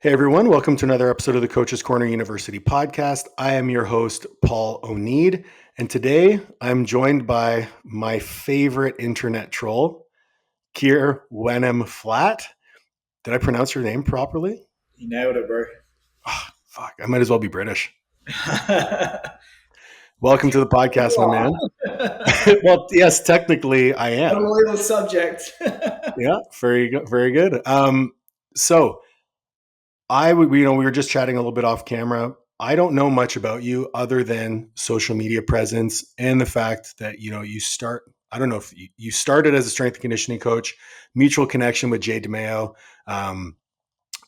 Hey everyone, welcome to another episode of the Coach's Corner University podcast. I am your host, Paul O'Neid, and today I'm joined by my favorite internet troll, Keir Wenham-Flatt. Did I pronounce your name properly? You nailed it, bro. Oh, fuck, I might as well be British. Welcome to the podcast, my man. Well, yes, technically I am. Unbelievable subject. Yeah, very good, very good. So we were just chatting a little bit off camera. I don't know much about you other than social media presence and the fact that, I don't know if you started as a strength and conditioning coach, mutual connection with Jay DeMeo.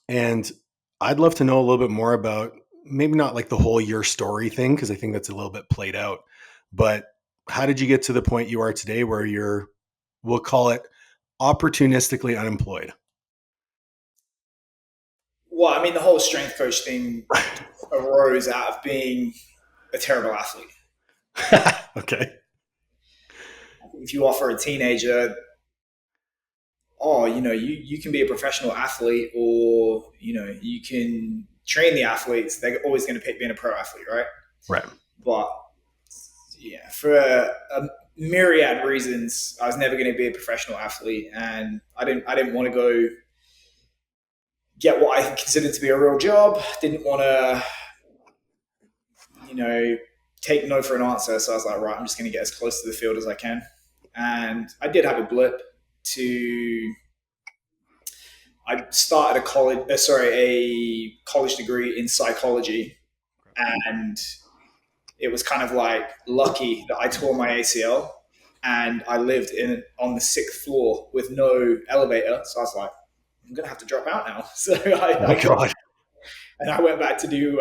And I'd love to know a little bit more about maybe not like the whole your story thing, because I think that's a little bit played out, but how did you get to the point you are today where we'll call it opportunistically unemployed? Well, I mean, the whole strength coach thing arose out of being a terrible athlete. Okay. If you offer a teenager, you can be a professional athlete, or, you can train the athletes, they're always going to pick being a pro athlete, right? Right. But yeah, for a myriad reasons, I was never going to be a professional athlete, and I didn't want to go get what I considered to be a real job. Didn't want to, take no for an answer. So I was like, right, I'm just going to get as close to the field as I can. And I did have a blip I started a college degree in psychology, and it was kind of like lucky that I tore my ACL, and I lived on the 6th floor with no elevator. So I was like, I'm going to have to drop out now. So I dropped, and I went back to do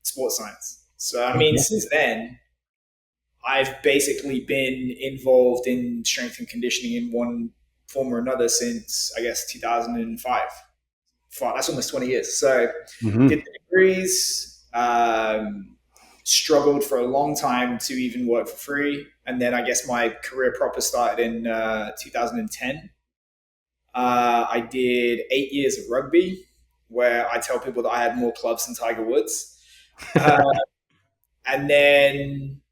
sports science. So, I mean, since then, I've basically been involved in strength and conditioning in one form or another since, I guess, 2005. That's almost 20 years. So did the degrees, struggled for a long time to even work for free. And then I guess my career proper started in 2010. I did 8 years of rugby, where I tell people that I had more clubs than Tiger Woods. And then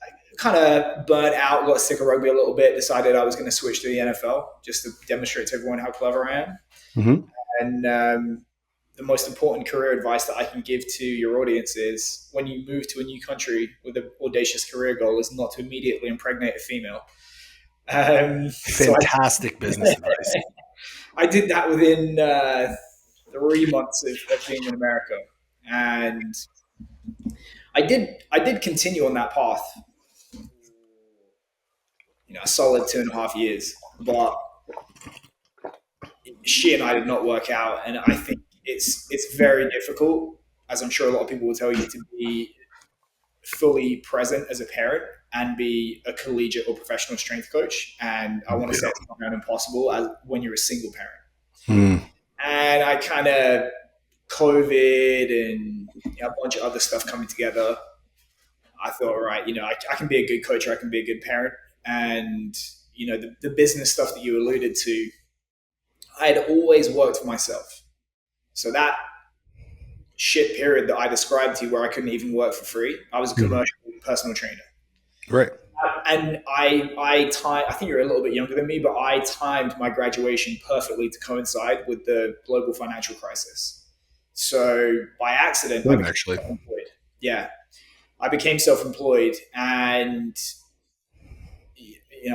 I kind of burnt out, got sick of rugby a little bit, decided I was going to switch to the NFL just to demonstrate to everyone how clever I am. Mm-hmm. And the most important career advice that I can give to your audience is, when you move to a new country with an audacious career goal, is not to immediately impregnate a female. Fantastic business advice. I did that within 3 months of being in America, and I did continue on that path, a solid 2.5 years, but she and I did not work out. And I think it's very difficult, as I'm sure a lot of people will tell you, to be fully present as a parent and be a collegiate or professional strength coach. And I want to say it's not impossible as when you're a single parent. And I kind of, COVID and a bunch of other stuff coming together, I thought, right, I can be a good coach, or I can be a good parent. And, the business stuff that you alluded to, I had always worked for myself. So that shit period that I described to you, where I couldn't even work for free, I was a commercial personal trainer. Right. And I think you're a little bit younger than me, but I timed my graduation perfectly to coincide with the global financial crisis. So by accident, I became self-employed. Yeah, I became self-employed, and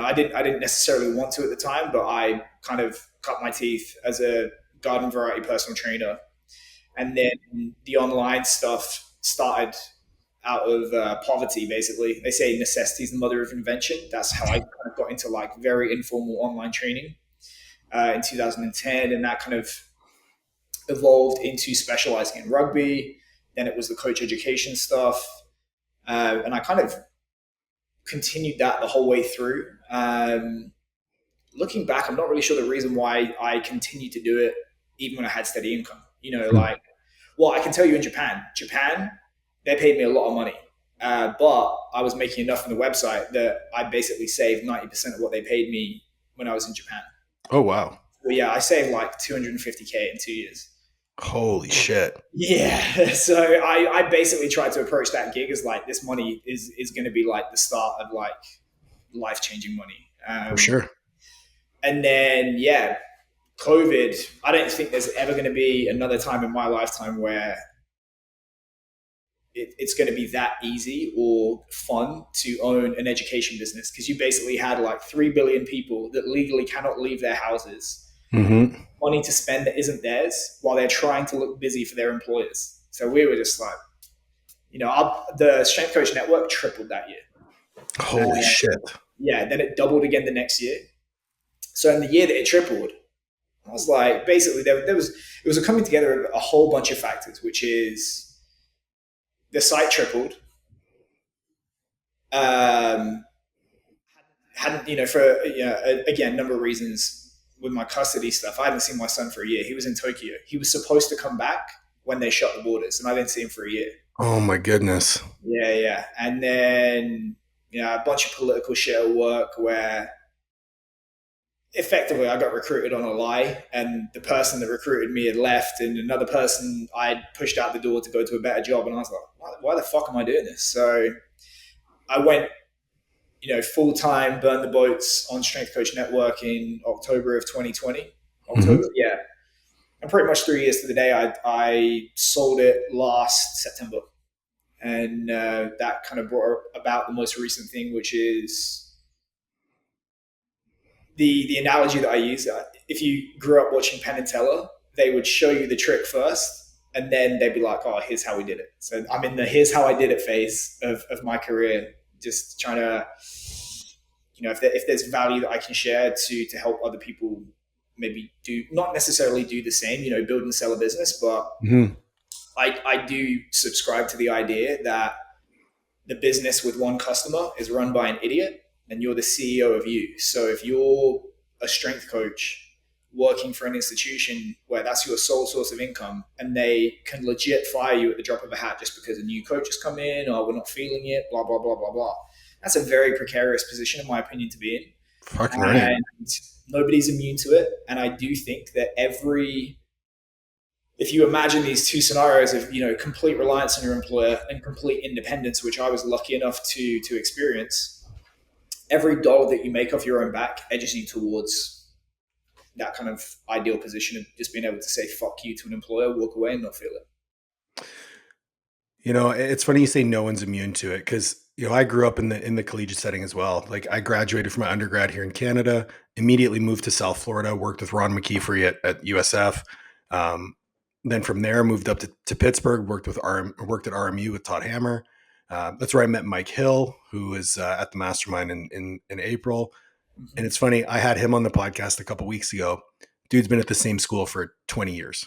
I didn't necessarily want to at the time, but I kind of cut my teeth as a garden variety personal trainer. And then the online stuff started out of poverty, basically. They say necessity is the mother of invention. That's how I kind of got into like very informal online training in 2010. And that kind of evolved into specializing in rugby. Then it was the coach education stuff. And I kind of continued that the whole way through. Looking back, I'm not really sure the reason why I continued to do it even when I had steady income. I can tell you in Japan, they paid me a lot of money, but I was making enough from the website that I basically saved 90% of what they paid me when I was in Japan. Oh, wow. Well, yeah, I saved like $250K in 2 years. Holy shit. Yeah. So I basically tried to approach that gig as like, this money is going to be like the start of like life changing money. For sure. And then, yeah, COVID, I don't think there's ever going to be another time in my lifetime where it's going to be that easy or fun to own an education business, because you basically had like 3 billion people that legally cannot leave their houses, Mm-hmm. money to spend that isn't theirs while they're trying to look busy for their employers. So we were just like, the Strength Coach Network tripled that year. Holy shit. Yeah, then it doubled again the next year. So in the year that it tripled, I was like, basically, there was it was a coming together of a whole bunch of factors, which is the site tripled. Um, hadn't for again, number of reasons with my custody stuff. I hadn't seen my son for a year. He was in Tokyo. He was supposed to come back when they shut the borders, and I didn't see him for a year. Oh my goodness. Yeah. And then a bunch of political shit at work where effectively I got recruited on a lie, and the person that recruited me had left, and another person I'd pushed out the door to go to a better job, and I was like, why the fuck am I doing this? So I went, full time, burned the boats on Strength Coach Network in October of 2020. Mm-hmm. October, yeah. And pretty much 3 years to the day, I sold it last September. And that kind of brought about the most recent thing, which is the analogy that I use. If you grew up watching Penn and Teller, they would show you the trick first, and then they'd be like, "Oh, here's how we did it." So I'm in the "here's how I did it" phase of my career, just trying to, if there's value that I can share to help other people, maybe do not necessarily do the same, build and sell a business, but Mm-hmm. I do subscribe to the idea that the business with one customer is run by an idiot, and you're the CEO of you. So if you're a strength coach working for an institution where that's your sole source of income, and they can legit fire you at the drop of a hat just because a new coach has come in, or we're not feeling it, blah, blah, blah, blah, blah. That's a very precarious position, in my opinion, to be in. Fucking right. And nobody's immune to it. And I do think that if you imagine these two scenarios of complete reliance on your employer and complete independence, which I was lucky enough to experience, every dollar that you make off your own back edges you towards that kind of ideal position of just being able to say fuck you to an employer, walk away, and not feel it. It's funny you say no one's immune to it, because I grew up in the collegiate setting as well. Like, I graduated from my undergrad here in Canada, immediately moved to South Florida, worked with Ron McKeefery at USF. Then from there, moved up to Pittsburgh, worked at RMU with Todd Hammer. That's where I met Mike Hill, who was at the mastermind in April. Mm-hmm. And it's funny, I had him on the podcast a couple weeks ago. Dude's been at the same school for 20 years.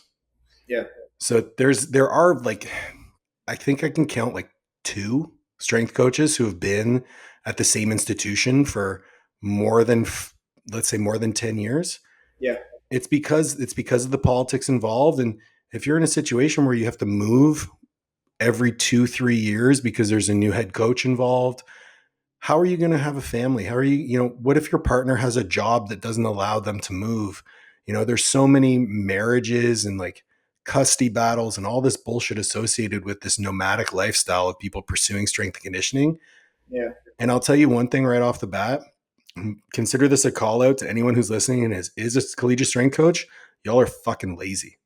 Yeah. So there are, like, I think I can count like 2 strength coaches who have been at the same institution for let's say more than 10 years. Yeah. It's because of the politics involved. And if you're in a situation where you have to move every 2-3 years because there's a new head coach involved, how are you going to have a family? How are what if your partner has a job that doesn't allow them to move? There's so many marriages and like custody battles and all this bullshit associated with this nomadic lifestyle of people pursuing strength and conditioning. Yeah. And I'll tell you one thing right off the bat, consider this a call out to anyone who's listening and is a collegiate strength coach. Y'all are fucking lazy.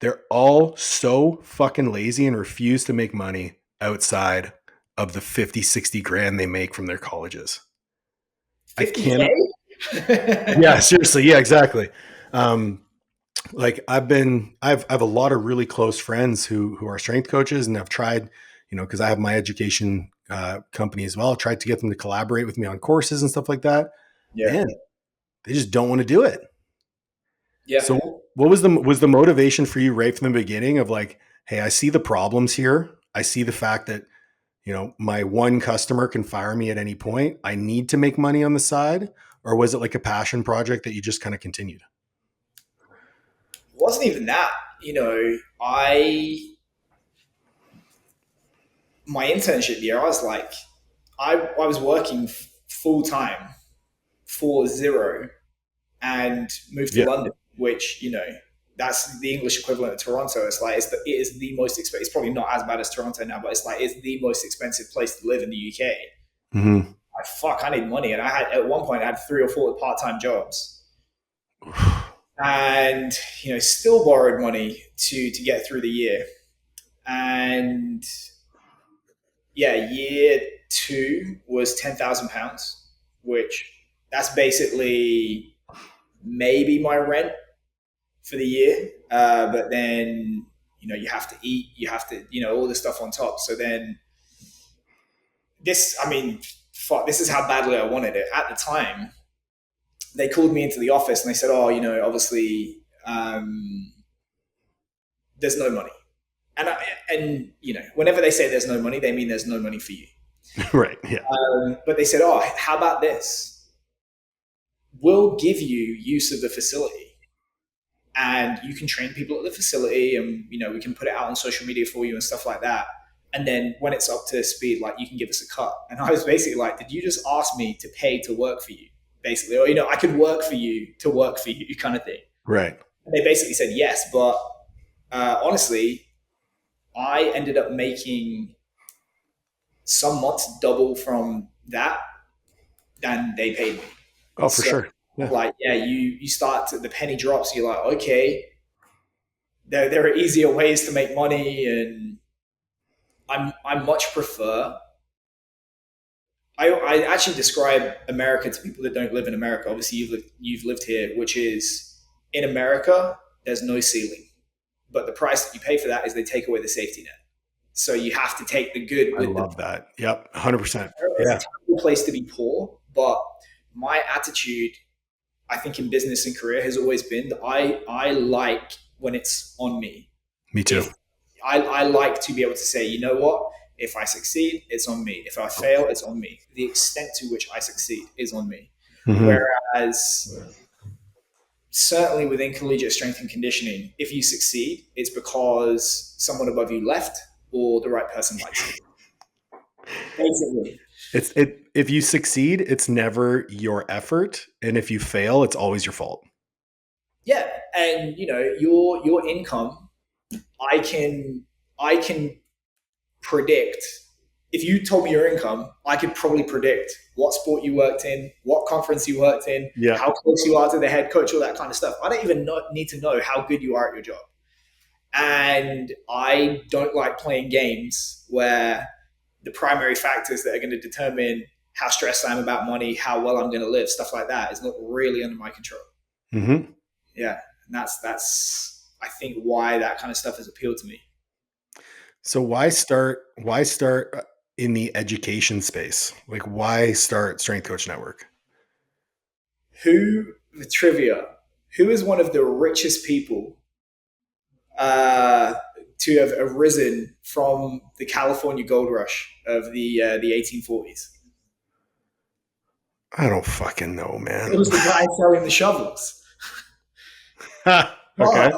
They're all so fucking lazy and refuse to make money outside of the 50, 60 grand they make from their colleges. 50K? Yeah, seriously. Yeah, exactly. Like I have a lot of really close friends who are strength coaches, and I've tried, because I have my education company as well, tried to get them to collaborate with me on courses and stuff like that. Yeah. Man, they just don't want to do it. Yeah. So what was the motivation for you right from the beginning of like, hey, I see the problems here. I see the fact that, my one customer can fire me at any point. I need to make money on the side. Or was it like a passion project that you just kind of continued? It wasn't even that. My internship year, I was like, I was working full time for zero and moved to London, which, that's the English equivalent of Toronto. It's like it is the most expensive. It's probably not as bad as Toronto now, but it's the most expensive place to live in the UK. Mm-hmm. I need money, and at one point I had 3 or 4 part-time jobs, and still borrowed money to get through the year. And year 2 was £10,000, which that's basically maybe my rent for the year. But then, you have to eat, you have to, all this stuff on top. So then this is how badly I wanted it. At the time, they called me into the office and they said, oh, obviously, there's no money. And whenever they say there's no money, they mean there's no money for you. Right. Yeah. But they said, oh, how about this? We'll give you use of the facility and you can train people at the facility, and, we can put it out on social media for you and stuff like that. And then when it's up to speed, like, you can give us a cut. And I was basically like, did you just ask me to pay to work for you? Basically, or, I could work for you to work for you kind of thing. Right. And they basically said yes. But honestly, I ended up making some months double from that than they paid me. Oh, for sure. Yeah. You start to, the penny drops. You're like, okay, there are easier ways to make money, and I much prefer. I actually describe America to people that don't live in America. Obviously, you've lived here, which is, in America, there's no ceiling, but the price that you pay for that is they take away the safety net. So you have to take the good. I love that. Yep, 100%. It's a terrible place to be poor, but my attitude, I think, in business and career has always been that I like when it's on me. Me too. I like to be able to say, you know what? If I succeed, it's on me. If I fail, it's on me. The extent to which I succeed is on me. Mm-hmm. Whereas certainly within collegiate strength and conditioning, if you succeed, it's because someone above you left or the right person likes you. Basically. If you succeed, it's never your effort. And if you fail, it's always your fault. Yeah. And your income, I can predict. If you told me your income, I could probably predict what sport you worked in, what conference you worked in, how close you are to the head coach, all that kind of stuff. I don't even need to know how good you are at your job. And I don't like playing games where the primary factors that are going to determine how stressed I am about money, how well I'm going to live, stuff like that, is not really under my control. Mm-hmm. Yeah. And that's, I think, why that kind of stuff has appealed to me. So why start in the education space? Like, why start Strength Coach Network? Who is one of the richest people to have arisen from the California gold rush of the 1840s? I don't fucking know, man. It was the guy selling the shovels. Okay. But,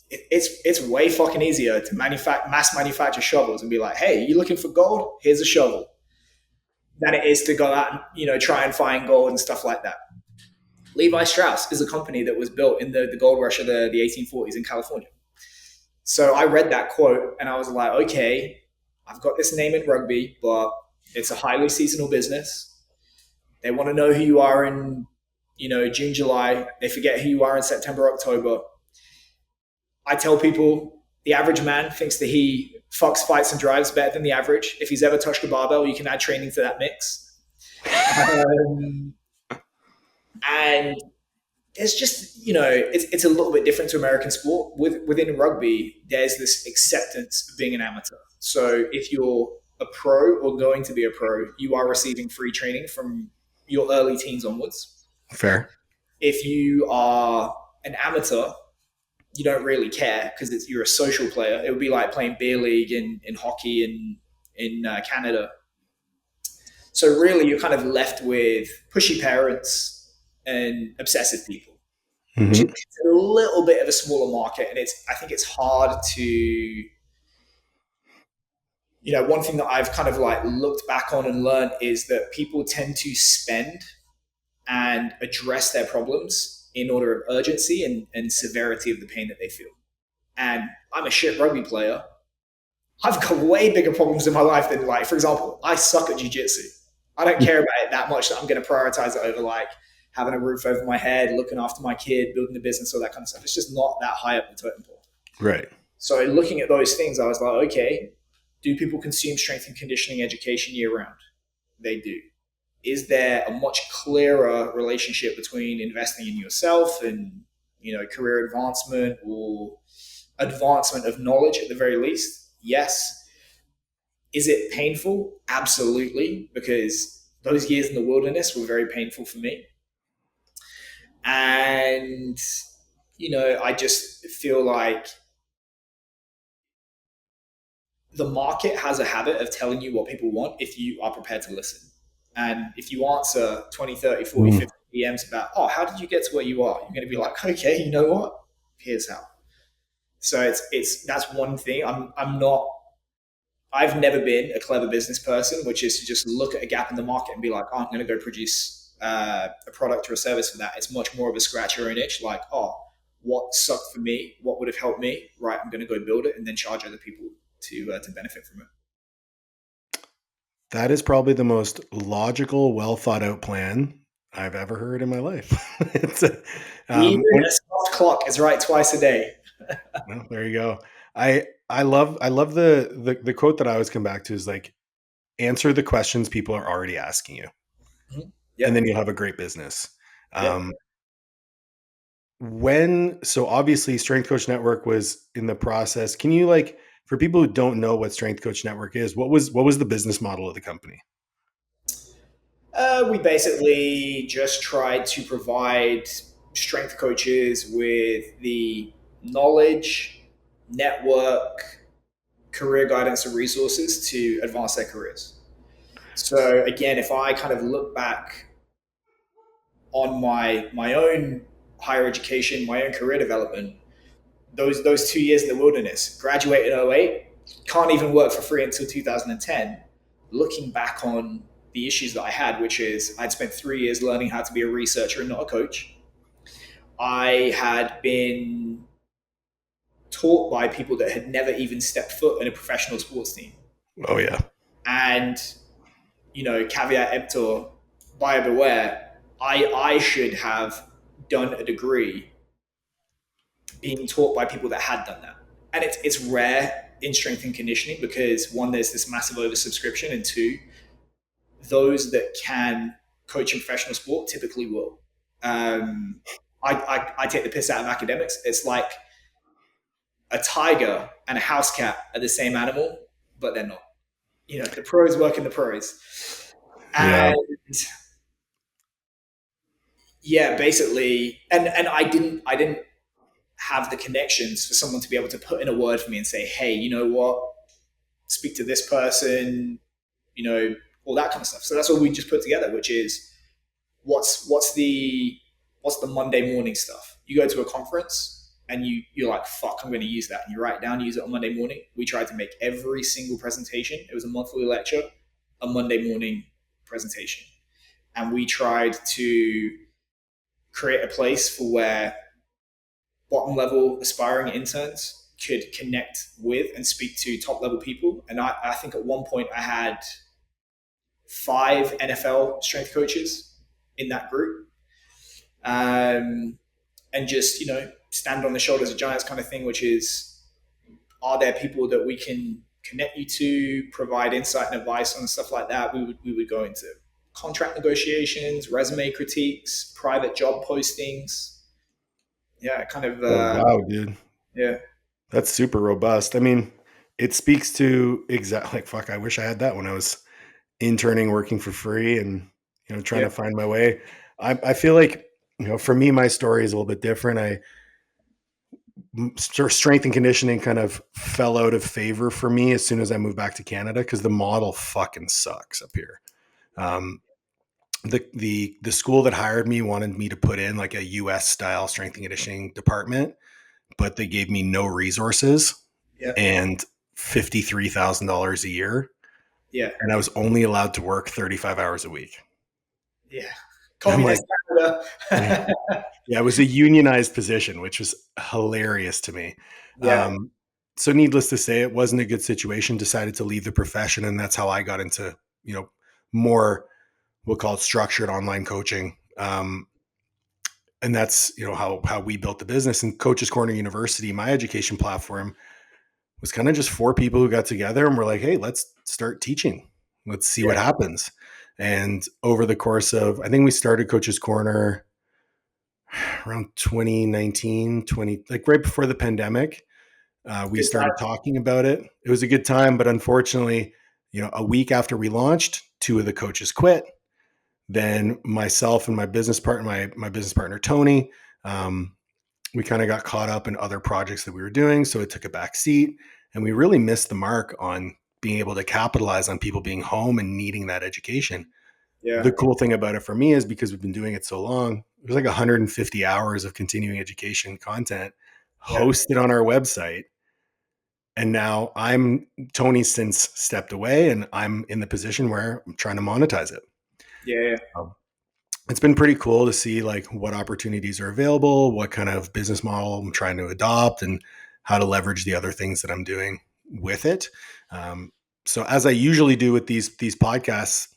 it's way fucking easier to mass manufacture shovels and be like, hey, you looking for gold? Here's a shovel. Than it is to go out and, try and find gold and stuff like that. Levi Strauss is a company that was built in the gold rush of the 1840s in California. So I read that quote and I was like, okay, I've got this name in rugby, but it's a highly seasonal business. They want to know who you are in, June, July. They forget who you are in September, October. I tell people the average man thinks that he fucks, fights, and drives better than the average. If he's ever touched a barbell, you can add training to that mix. And there's just, it's a little bit different to American sport. Within rugby, there's this acceptance of being an amateur. So if you're a pro or going to be a pro, you are receiving free training from your early teens onwards. Fair. If you are an amateur, you don't really care because you're a social player. It would be like playing beer league in hockey in Canada. So really, you're kind of left with pushy parents and obsessive people. Mm-hmm. Which is a little bit of a smaller market, and I think it's hard to. One thing that I've kind of like looked back on and learned is that people tend to spend and address their problems in order of urgency and severity of the pain that they feel. And I'm a shit rugby player. I've got way bigger problems in my life than, like, for example, I suck at jiu-jitsu. I don't care about it that much that I'm going to prioritize it over, like, having a roof over my head, looking after my kid, building a business, all that kind of stuff. It's just not that high up the totem pole. Right. So looking at those things, I was like, okay, do people consume strength and conditioning education year round? They do. Is there a much clearer relationship between investing in yourself and, career advancement or advancement of knowledge at the very least? Yes. Is it painful? Absolutely, because those years in the wilderness were very painful for me. And, I just feel like the market has a habit of telling you what people want if you are prepared to listen. And if you answer 20, 30, 40, 50 DMs about, oh, how did you get to where you are? You're going to be like, okay, you know what? Here's how. So that's one thing. I've never been a clever business person, which is to just look at a gap in the market and be like, oh, I'm going to go produce a product or a service for that. It's much more of a scratch your own itch, like, oh, what sucked for me? What would have helped me? Right, I'm going to go build it and then charge other people to benefit from it. That is probably the most logical, well thought out plan I've ever heard in my life. Even a soft clock is right twice a day. Well, there you go. I love the quote that I always come back to is like, answer the questions people are already asking you, Yep. and then you'll have a great business. Yep. So obviously Strength Coach Network was in the process. Can you, like, for people who don't know what Strength Coach Network is, what was the business model of the company? We basically just tried to provide strength coaches with the knowledge, network, career guidance, and resources to advance their careers. So again, if I kind of look back on my own higher education, my own career development, those 2 years in the wilderness, graduated in 08, can't even work for free until 2010. Looking back on the issues that I had, which is I'd spent 3 years learning how to be a researcher and not a coach. I had been taught by people that had never even stepped foot in a professional sports team. Oh yeah. And, caveat emptor, buyer beware, I should have done a degree being taught by people that had done that. And it's rare in strength and conditioning because, one, there's this massive oversubscription, and two, those that can coach in professional sport typically will. I take the piss out of academics. It's like a tiger and a house cat are the same animal, but they're not. The pros work in the pros. And yeah, basically, and I didn't have the connections for someone to be able to put in a word for me and say, hey, you know what? Speak to this person, all that kind of stuff. So that's what we just put together, which is what's the Monday morning stuff. You go to a conference and you're like, fuck, I'm going to use that. And you write it down, use it on Monday morning. We tried to make every single presentation. It was a monthly lecture, a Monday morning presentation. And we tried to create a place for where bottom level aspiring interns could connect with and speak to top level people. And I think at one point I had 5 NFL strength coaches in that group. And just, stand on the shoulders of giants kind of thing, which is, are there people that we can connect you to, provide insight and advice on stuff like that? We would go into contract negotiations, resume critiques, private job postings. Yeah, kind of. Wow, dude. Yeah. That's super robust. I mean, it speaks to exactly, like, fuck, I wish I had that when I was interning, working for free and, trying to find my way. I feel like, for me, my story is a little bit different. Strength and conditioning kind of fell out of favor for me as soon as I moved back to Canada because the model fucking sucks up here. The school that hired me wanted me to put in like a US style strength and conditioning department, but they gave me no resources and $53,000 a year. Yeah. And I was only allowed to work 35 hours a week. Yeah. I'm like, Yeah. Yeah, it was a unionized position, which was hilarious to me. Yeah, Um, so needless to say, it wasn't a good situation. Decided to leave the profession, and that's how I got into, more, we'll call it structured online coaching. And that's, how we built the business. And Coach's Corner University, my education platform, was kind of just four people who got together and were like, hey, let's start teaching. Let's see what yeah, happens. And over the course of, I think we started Coach's Corner around 2019, 20, like right before the pandemic. We good time. started talking about it. It was a good time, but unfortunately, a week after we launched, two of the coaches quit. Then myself and my business partner, my business partner Tony, we kind of got caught up in other projects that we were doing, so it took a back seat, and we really missed the mark on being able to capitalize on people being home and needing that education. Yeah, The cool thing about it for me is because we've been doing it so long, there's like 150 hours of continuing education content yeah, hosted on our website. And now Tony since stepped away, and I'm in the position where I'm trying to monetize it. yeah, Um, it's been pretty cool to see like what opportunities are available, what kind of business model I'm trying to adopt, and how to leverage the other things that I'm doing with it. Um, so as I usually do with these podcasts,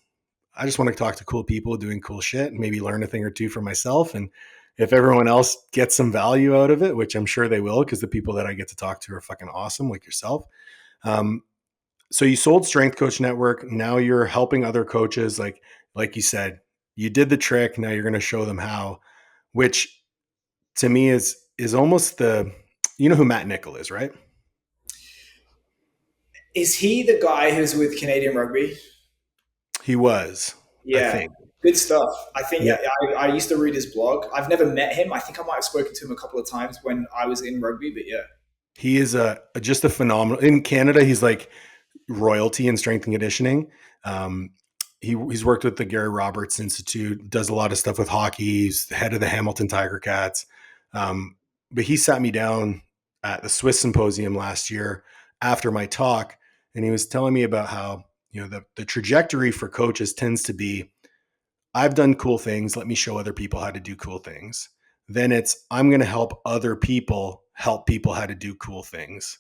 I just want to talk to cool people doing cool shit and maybe learn a thing or two for myself. And if everyone else gets some value out of it, which I'm sure they will, because the people that I get to talk to are fucking awesome, like yourself. Um, so you sold Strength Coach Network. Now you're helping other coaches. Like you said, you did the trick. Now you're going to show them how, which to me is almost the, who Matt Nicol is, right? Is he the guy who's with Canadian Rugby? He was, I Yeah, think. good stuff. I think Yeah. I used to read his blog. I've never met him. I think I might have spoken to him a couple of times when I was in rugby, but yeah. He is just a phenomenal in Canada. He's like royalty in strength and conditioning. Um, he's worked with the Gary Roberts Institute, does a lot of stuff with hockey. He's the head of the Hamilton Tiger Cats. But he sat me down at the Swiss Symposium last year after my talk, and he was telling me about how the trajectory for coaches tends to be, I've done cool things. Let me show other people how to do cool things. Then it's, I'm going to help people how to do cool things.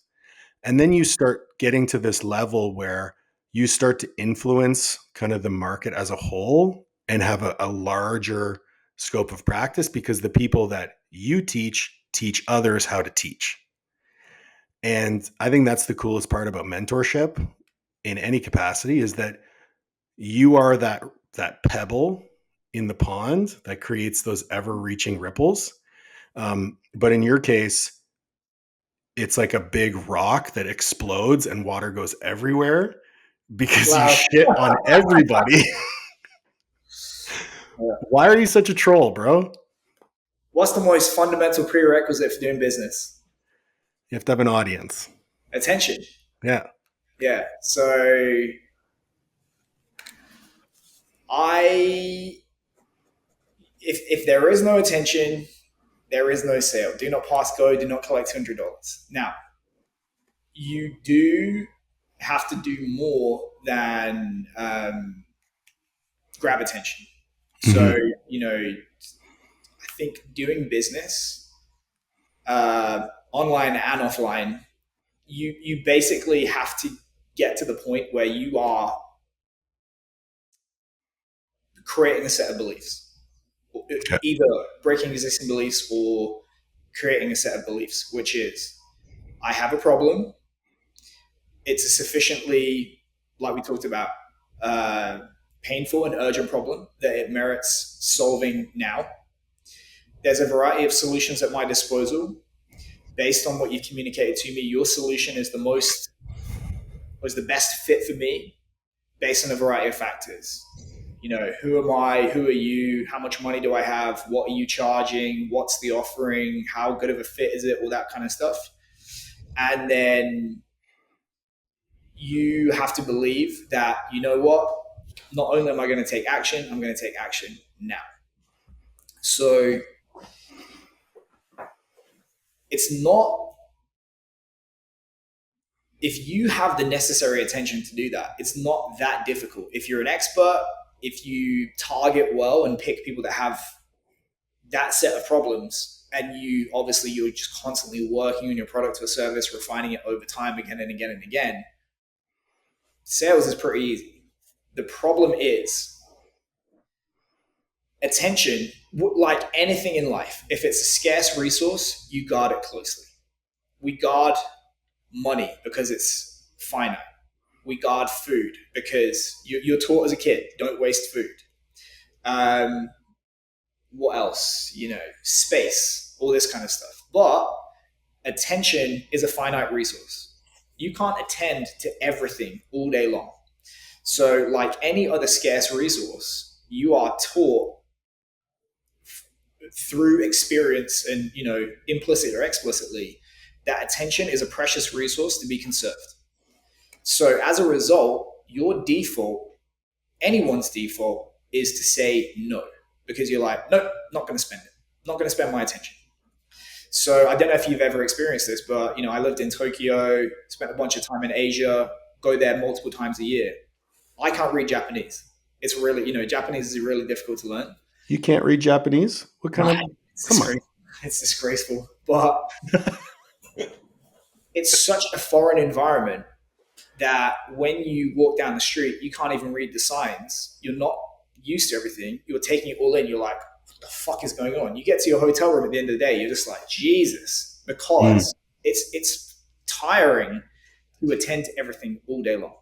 And then you start getting to this level where you start to influence kind of the market as a whole and have a larger scope of practice, because the people that you teach others how to teach. And I think that's the coolest part about mentorship in any capacity, is that you are that pebble in the pond that creates those ever reaching ripples. But in your case, it's like a big rock that explodes and water goes everywhere because you Wow. shit on everybody. Why are you such a troll, bro? What's the most fundamental prerequisite for doing business? You have to have an audience. Attention. Yeah. Yeah. So I, if there is no attention, there is no sale. Do not pass go. Do not collect $200. Now, you do have to do more than grab attention. So, Mm-hmm. I think doing business, online and offline, you basically have to get to the point where you are creating a set of beliefs, Okay. either breaking existing beliefs or creating a set of beliefs, which is, I have a problem. It's a sufficiently, like we talked about, uh, painful and urgent problem that it merits solving now. There's a variety of solutions at my disposal. Based on what you've communicated to me, your solution is was the best fit for me based on a variety of factors. Who am I? Who are you? How much money do I have? What are you charging? What's the offering? How good of a fit is it? All that kind of stuff. And then you have to believe that, you know what? Not only am I going to take action, I'm going to take action now. So it's not, if you have the necessary attention to do that, it's not that difficult. If you're an expert, if you target well and pick people that have that set of problems, and you're just constantly working on your product or service, refining it over time again and again and again, sales is pretty easy. The problem is attention. Like anything in life, if it's a scarce resource, you guard it closely. We guard money because it's finite. We guard food because you're taught as a kid, don't waste food. What else? Space, all this kind of stuff. But attention is a finite resource. You can't attend to everything all day long. So, like any other scarce resource, you are taught through experience and, implicit or explicitly, that attention is a precious resource to be conserved. So as a result, your default, anyone's default, is to say no, because you're like, nope, not going to spend it. Not going to spend my attention. So I don't know if you've ever experienced this, but I lived in Tokyo, spent a bunch of time in Asia, go there multiple times a year. I can't read Japanese. It's really, Japanese is really difficult to learn. You can't read Japanese? What kind of? Come on. It's disgraceful, but it's such a foreign environment that when you walk down the street, you can't even read the signs. You're not used to everything. You're taking it all in. You're like, what the fuck is going on? You get to your hotel room at the end of the day, you're just like, Jesus, because it's tiring to attend to everything all day long.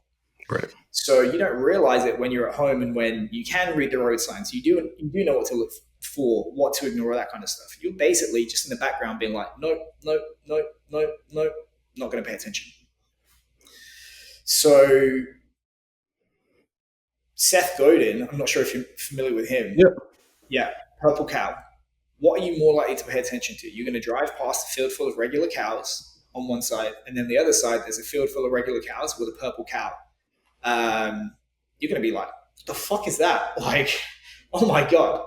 Right. So you don't realize it when you're at home and when you can read the road signs. You do know what to look for, what to ignore, that kind of stuff. You're basically just in the background being like, nope, not going to pay attention. So Seth Godin, I'm not sure if you're familiar with him. Yeah, Purple Cow. What are you more likely to pay attention to? You're going to drive past a field full of regular cows on one side, and then the other side, there's a field full of regular cows with a purple cow. You're going to be like, what the fuck is that? Like, oh my God.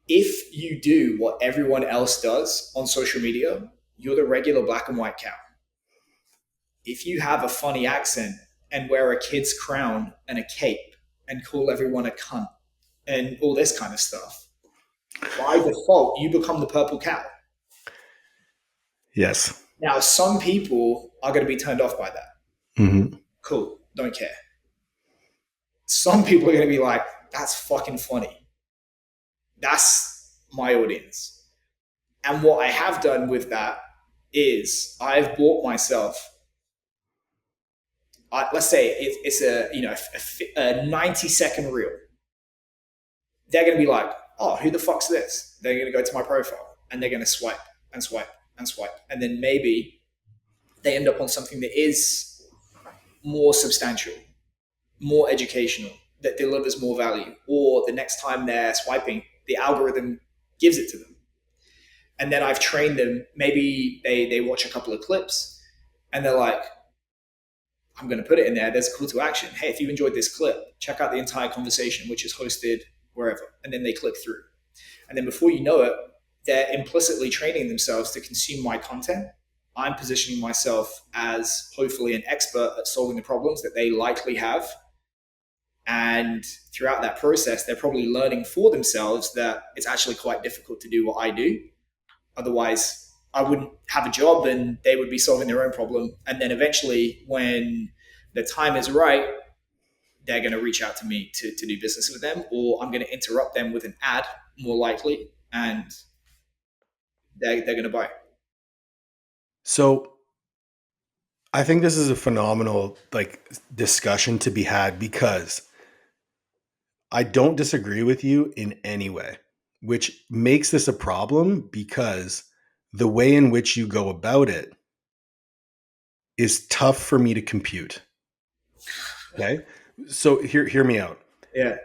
If you do what everyone else does on social media, you're the regular black and white cow. If you have a funny accent and wear a kid's crown and a cape and call everyone a cunt and all this kind of stuff, by default, you become the purple cow. Yes. Now, some people are going to be turned off by that. Mm-hmm. Cool. Don't care. Some people are going to be like, that's fucking funny. That's my audience. And what I have done with that is I've bought myself, let's say it's a 90-second reel. They're going to be like, oh, who the fuck's this? They're going to go to my profile and they're going to swipe and swipe and swipe. And then maybe they end up on something that is more substantial, more educational, that delivers more value. Or the next time they're swiping, the algorithm gives it to them. And then I've trained them. Maybe they watch a couple of clips and they're like, I'm going to put it in there. There's a call to action. Hey, if you enjoyed this clip, check out the entire conversation, which is hosted wherever. And then they click through. And then before you know it, they're implicitly training themselves to consume my content. I'm positioning myself as hopefully an expert at solving the problems that they likely have. And throughout that process, they're probably learning for themselves that it's actually quite difficult to do what I do. Otherwise, I wouldn't have a job and they would be solving their own problem. And then eventually, when the time is right, they're going to reach out to me to do business with them, or I'm going to interrupt them with an ad, more likely, and they're going to buy. So I think this is a phenomenal discussion to be had, because I don't disagree with you in any way, which makes this a problem because the way in which you go about it is tough for me to compute. Okay. So hear me out. Yeah.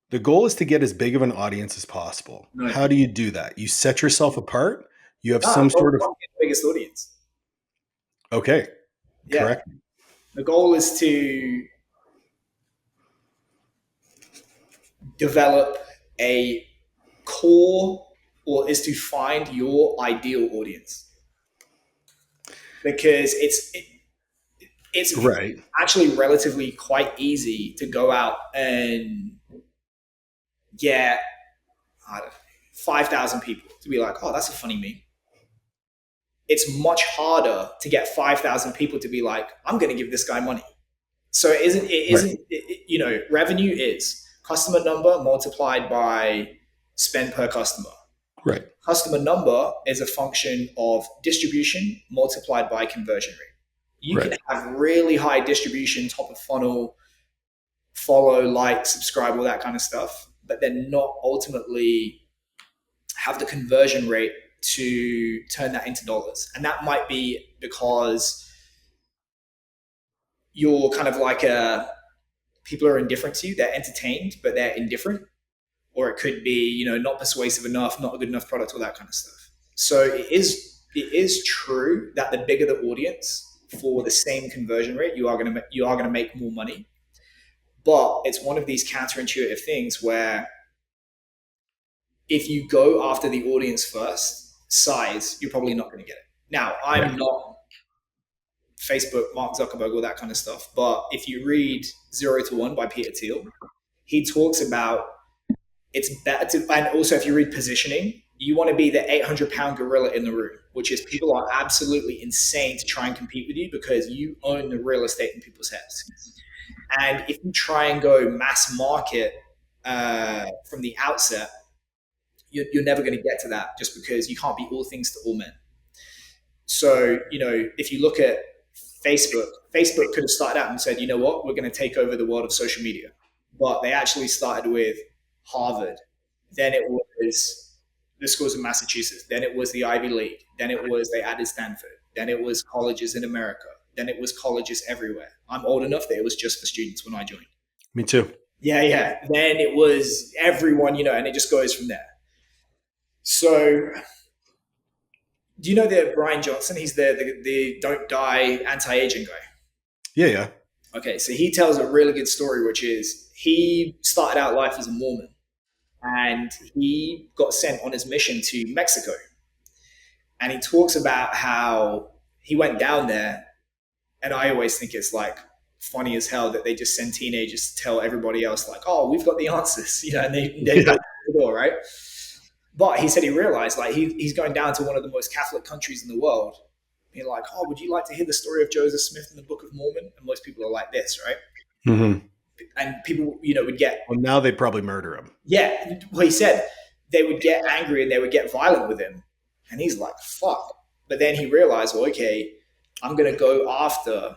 The goal is to get as big of an audience as possible. Right. How do you do that? You set yourself apart. You have some sort of biggest audience. Okay. Yeah. Correct. The goal is to develop a core, or is to find your ideal audience, because it's right. actually relatively quite easy to go out and get, I don't know, 5,000 people to be like, oh, that's a funny meme. It's much harder to get 5,000 people to be like, I'm going to give this guy money. So Right. revenue is customer number multiplied by spend per customer. Right. Customer number is a function of distribution multiplied by conversion rate. You can Right. have really high distribution, top of funnel, follow, like, subscribe, all that kind of stuff, but then not ultimately have the conversion rate to turn that into dollars. And that might be because you're kind of like people are indifferent to you, they're entertained, but they're indifferent. Or it could be, not persuasive enough, not a good enough product, all that kind of stuff. So it is true that the bigger the audience for the same conversion rate, you are gonna make more money. But it's one of these counterintuitive things where if you go after the audience first, size, you're probably not going to get it. Now, I'm Right. not Facebook, Mark Zuckerberg, all that kind of stuff. But if you read Zero to One by Peter Thiel, he talks about it's better to, and also if you read Positioning, you want to be the 800-pound gorilla in the room, which is people are absolutely insane to try and compete with you because you own the real estate in people's heads. And if you try and go mass market from the outset, you're never going to get to that just because you can't be all things to all men. So, if you look at Facebook could have started out and said, you know what, we're going to take over the world of social media. But they actually started with Harvard. Then it was the schools in Massachusetts. Then it was the Ivy League. Then it was, they added Stanford. Then it was colleges in America. Then it was colleges everywhere. I'm old enough that it was just for students when I joined. Me too. Yeah, yeah. Then it was everyone, and it just goes from there. So, do you know that Brian Johnson? He's the Don't Die anti-aging guy. Yeah. Yeah. Okay, so he tells a really good story, which is he started out life as a Mormon, and he got sent on his mission to Mexico. And he talks about how he went down there, and I always think it's like funny as hell that they just send teenagers to tell everybody else like, "Oh, we've got the answers," and they Yeah. go to the door, right? But he said he realized like he's going down to one of the most Catholic countries in the world. Being like, oh, would you like to hear the story of Joseph Smith in the Book of Mormon? And most people are like this, right? Mm-hmm. And people, would get, Well, now they'd probably murder him. yeah. Well, he said they would get angry and they would get violent with him. And he's like, fuck. But then he realized, well, okay, I'm going to go after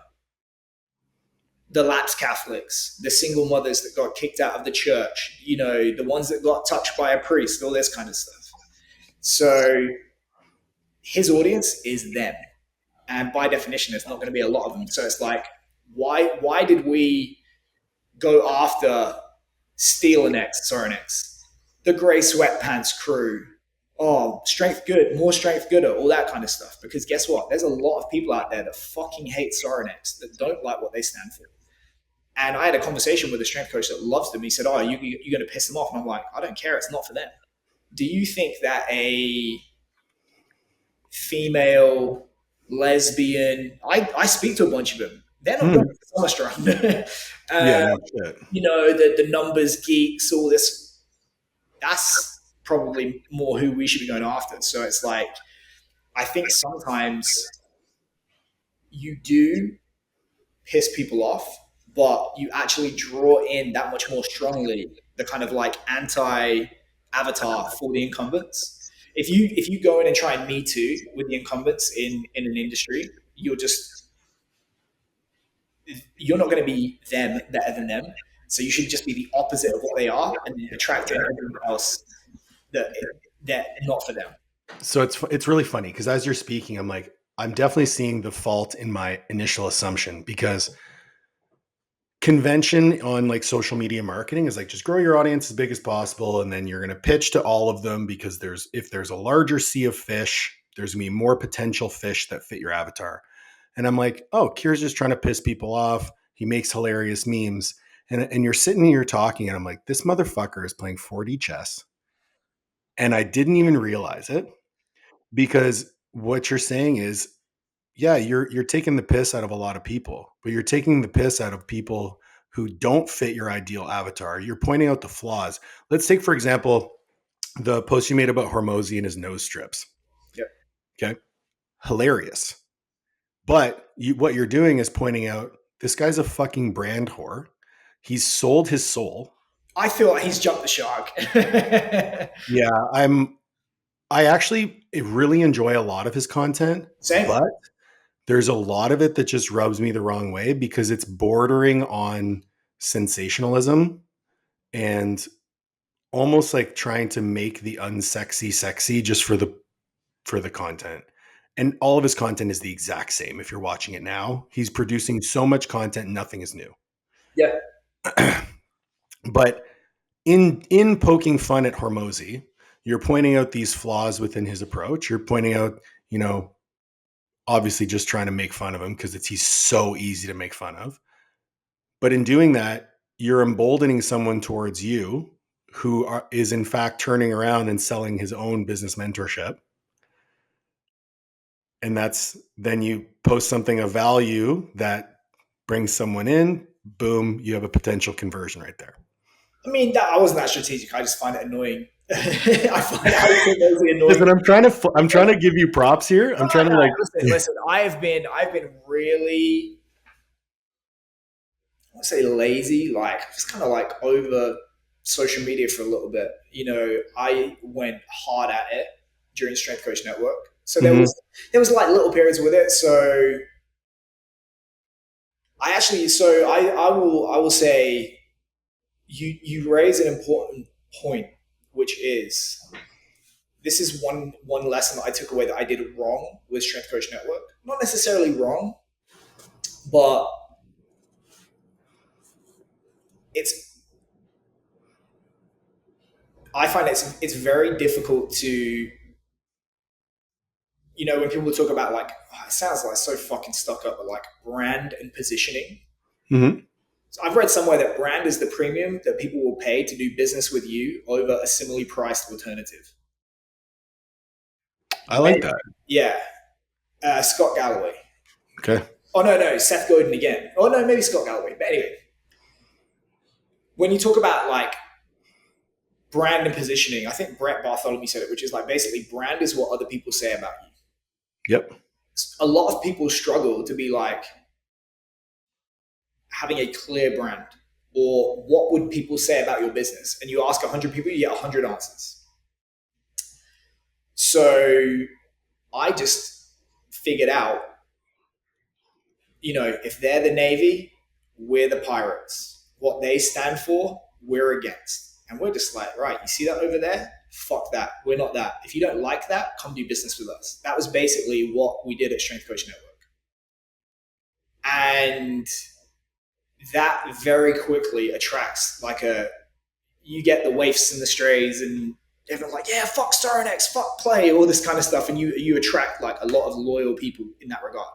the lapsed Catholics, the single mothers that got kicked out of the church, the ones that got touched by a priest, all this kind of stuff. So his audience is them. And by definition, there's not going to be a lot of them. So it's like, why did we go after Steel and X, Sorinex, the Grey Sweatpants crew? Oh, strength good, more strength gooder, all that kind of stuff. Because guess what? There's a lot of people out there that fucking hate Sorinex, that don't like what they stand for. And I had a conversation with a strength coach that loves them. He said, oh, you're going to piss them off. And I'm like, I don't care. It's not for them. Do you think that a female, lesbian, I speak to a bunch of them. They're not going to Summer Strong. Yeah. No shit. The numbers geeks, all this. That's probably more who we should be going after. So it's like, I think sometimes you do piss people off, but you actually draw in that much more strongly the kind of like anti-avatar for the incumbents. If you go in and try and me too with the incumbents in an industry, you're not going to be them better than them. So you should just be the opposite of what they are and attract everyone else that not for them. So it's really funny because as you're speaking, I'm definitely seeing the fault in my initial assumption, because convention on like social media marketing is like, just grow your audience as big as possible, and then you're going to pitch to all of them, because if there's a larger sea of fish, there's going to be more potential fish that fit your avatar. And I'm like, oh, Keir's just trying to piss people off. He makes hilarious memes. And you're sitting here talking, and I'm like, this motherfucker is playing 4D chess. And I didn't even realize it, because what you're saying is, yeah, you're taking the piss out of a lot of people, but you're taking the piss out of people who don't fit your ideal avatar. You're pointing out the flaws. Let's take, for example, the post you made about Hormozy and his nose strips. Yep. Okay. Hilarious. But what you're doing is pointing out this guy's a fucking brand whore. He's sold his soul. I feel like he's jumped the shark. Yeah, I actually really enjoy a lot of his content. Same. But there's a lot of it that just rubs me the wrong way because it's bordering on sensationalism and almost like trying to make the unsexy sexy just for the content. And all of his content is the exact same. If you're watching it now, he's producing so much content, nothing is new. Yeah. But in poking fun at Hormozy, you're pointing out these flaws within his approach. You're pointing out, obviously just trying to make fun of him because he's so easy to make fun of. But in doing that, you're emboldening someone towards you who is in fact turning around and selling his own business mentorship. And then you post something of value that brings someone in, boom, you have a potential conversion right there. I mean, I wasn't that strategic. I just find it annoying. I find it annoying. Listen, I'm trying to give you props here. I'm trying to listen. I've been really, I won't say lazy, like just kind of like over social media for a little bit. I went hard at it during Strength Coach Network. So there was like little periods with it. So I will say you raise an important point, which is this is one lesson that I took away that I did wrong with Strength Coach Network. Not necessarily wrong, but I find it's very difficult to, when people talk about like, it sounds like so fucking stuck up, but like brand and positioning. Mm-hmm. So I've read somewhere that brand is the premium that people will pay to do business with you over a similarly priced alternative. I like that. Yeah. Scott Galloway. Okay. Oh, no, Seth Godin again. Oh, no, maybe Scott Galloway. But anyway, when you talk about like brand and positioning, I think Brett Bartholomew said it, which is like basically brand is what other people say about you. Yep. A lot of people struggle to be like having a clear brand or what would people say about your business? And you ask 100 people, you get 100 answers. So I just figured out, if they're the Navy, we're the pirates. What they stand for, we're against. And we're just like, right, you see that over there? Fuck that. We're not that. If you don't like that, come do business with us. That was basically what we did at Strength Coach Network. And that very quickly attracts you get the waifs and the strays and everyone's like, yeah, fuck StarNX, fuck play, all this kind of stuff. And you attract like a lot of loyal people in that regard.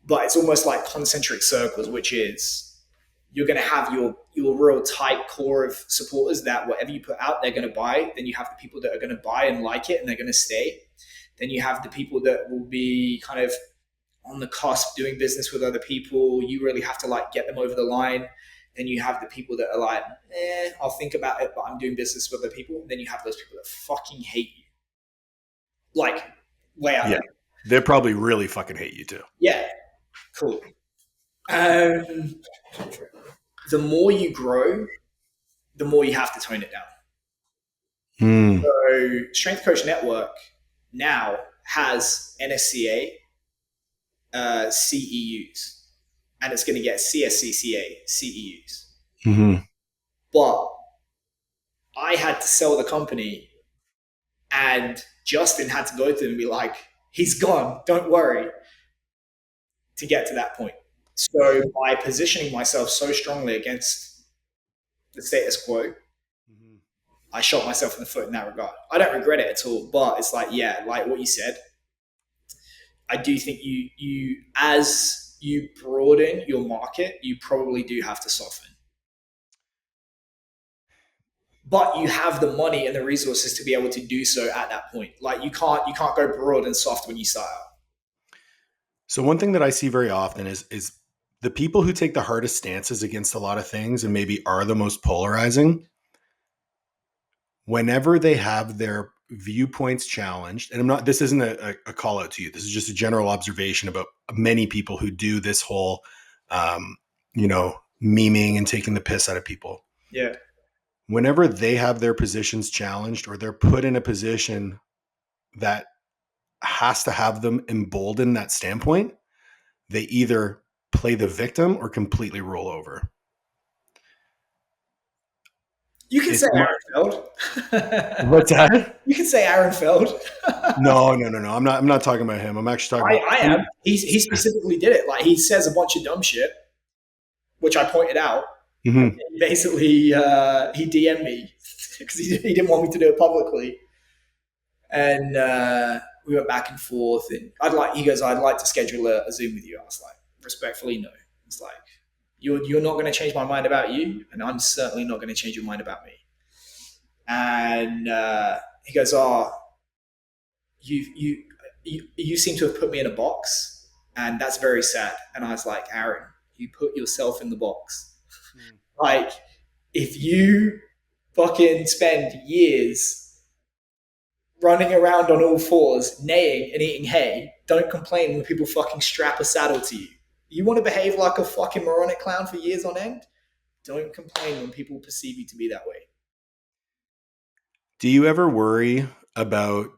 But it's almost like concentric circles, which is you're going to have your real tight core of supporters that whatever you put out, they're going to buy. Then you have the people that are going to buy and like it and they're going to stay. Then you have the people that will be kind of on the cusp doing business with other people. You really have to like get them over the line. Then you have the people that are like, I'll think about it, but I'm doing business with other people. And then you have those people that fucking hate you. Like, way out there. They probably really fucking hate you too. Yeah. Cool. The more you grow, the more you have to tone it down. So Strength Coach Network now has NSCA CEUs, and it's going to get CSCCA CEUs. Mm-hmm. But I had to sell the company, and Justin had to go to them and be like, he's gone, don't worry, to get to that point. So by positioning myself so strongly against the status quo, I shot myself in the foot in that regard. I don't regret it at all, but it's like, yeah, like what you said, I do think you as you broaden your market, you probably do have to soften. But you have the money and the resources to be able to do so at that point. Like you can't go broad and soft when you start out. So one thing that I see very often is the people who take the hardest stances against a lot of things and maybe are the most polarizing, whenever they have their viewpoints challenged, and this isn't a call out to you, this is just a general observation about many people who do this whole, um, memeing and taking the piss out of people. Yeah. Whenever they have their positions challenged or they're put in a position that has to have them embolden that standpoint, they either play the victim or completely roll over. You can say Aaron Feld. What's that? You can say Aaron Feld. No. I'm not talking about him. I'm actually talking about. I am. He specifically did it. Like, he says a bunch of dumb shit, which I pointed out. Mm-hmm. Basically, he DM'd me because he didn't want me to do it publicly, and we went back and forth. And he goes, I'd like to schedule a Zoom with you. I was like, respectfully, no. It's like, you're not going to change my mind about you, and I'm certainly not going to change your mind about me. And he goes, oh, you seem to have put me in a box, and that's very sad. And I was like, Aaron, you put yourself in the box. Like, if you fucking spend years running around on all fours, neighing and eating hay, don't complain when people fucking strap a saddle to you. You want to behave like a fucking moronic clown for years on end? Don't complain when people perceive you to be that way. Do you ever worry about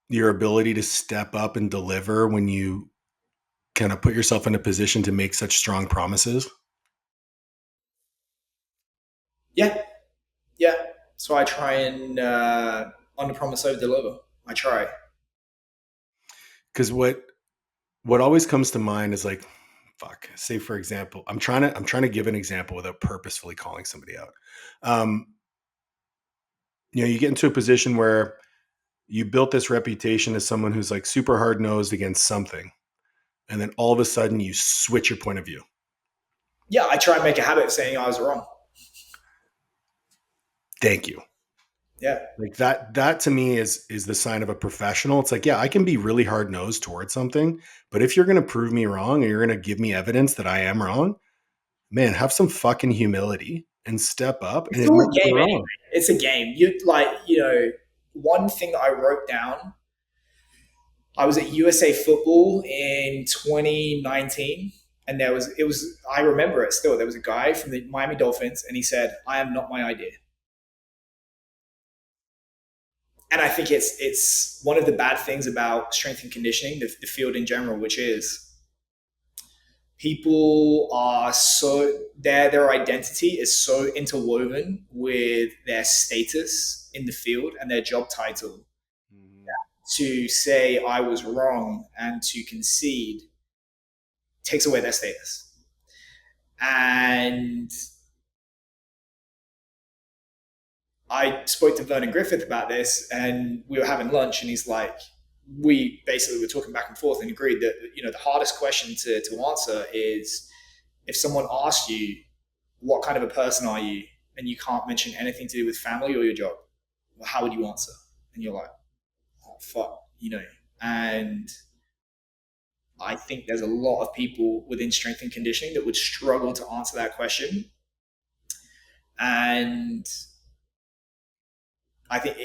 your ability to step up and deliver when you kind of put yourself in a position to make such strong promises? Yeah. So I try and under promise, over deliver. I try. Because what always comes to mind is like, fuck. Say for example, I'm trying to give an example without purposefully calling somebody out. You get into a position where you built this reputation as someone who's like super hard nosed against something, and then all of a sudden you switch your point of view. Yeah, I try and make a habit of saying I was wrong. Thank you. Yeah. Like that to me is the sign of a professional. It's like, yeah, I can be really hard nosed towards something, but if you're going to prove me wrong or you're going to give me evidence that I am wrong, man, have some fucking humility and step up. It's all a game anyway. It's a game. One thing that I wrote down, I was at USA Football in 2019, and I remember it still. There was a guy from the Miami Dolphins, and he said, I am not my idea. And I think it's one of the bad things about strength and conditioning, the field in general, which is people are their identity is so interwoven with their status in the field and their job title. To say I was wrong and to concede takes away their status. And I spoke to Vernon Griffith about this, and we were having lunch, and he's like, we basically were talking back and forth and agreed that, the hardest question to answer is, if someone asks you, what kind of a person are you? And you can't mention anything to do with family or your job, well, how would you answer? And you're like, oh, fuck, and I think there's a lot of people within strength and conditioning that would struggle to answer that question. And I think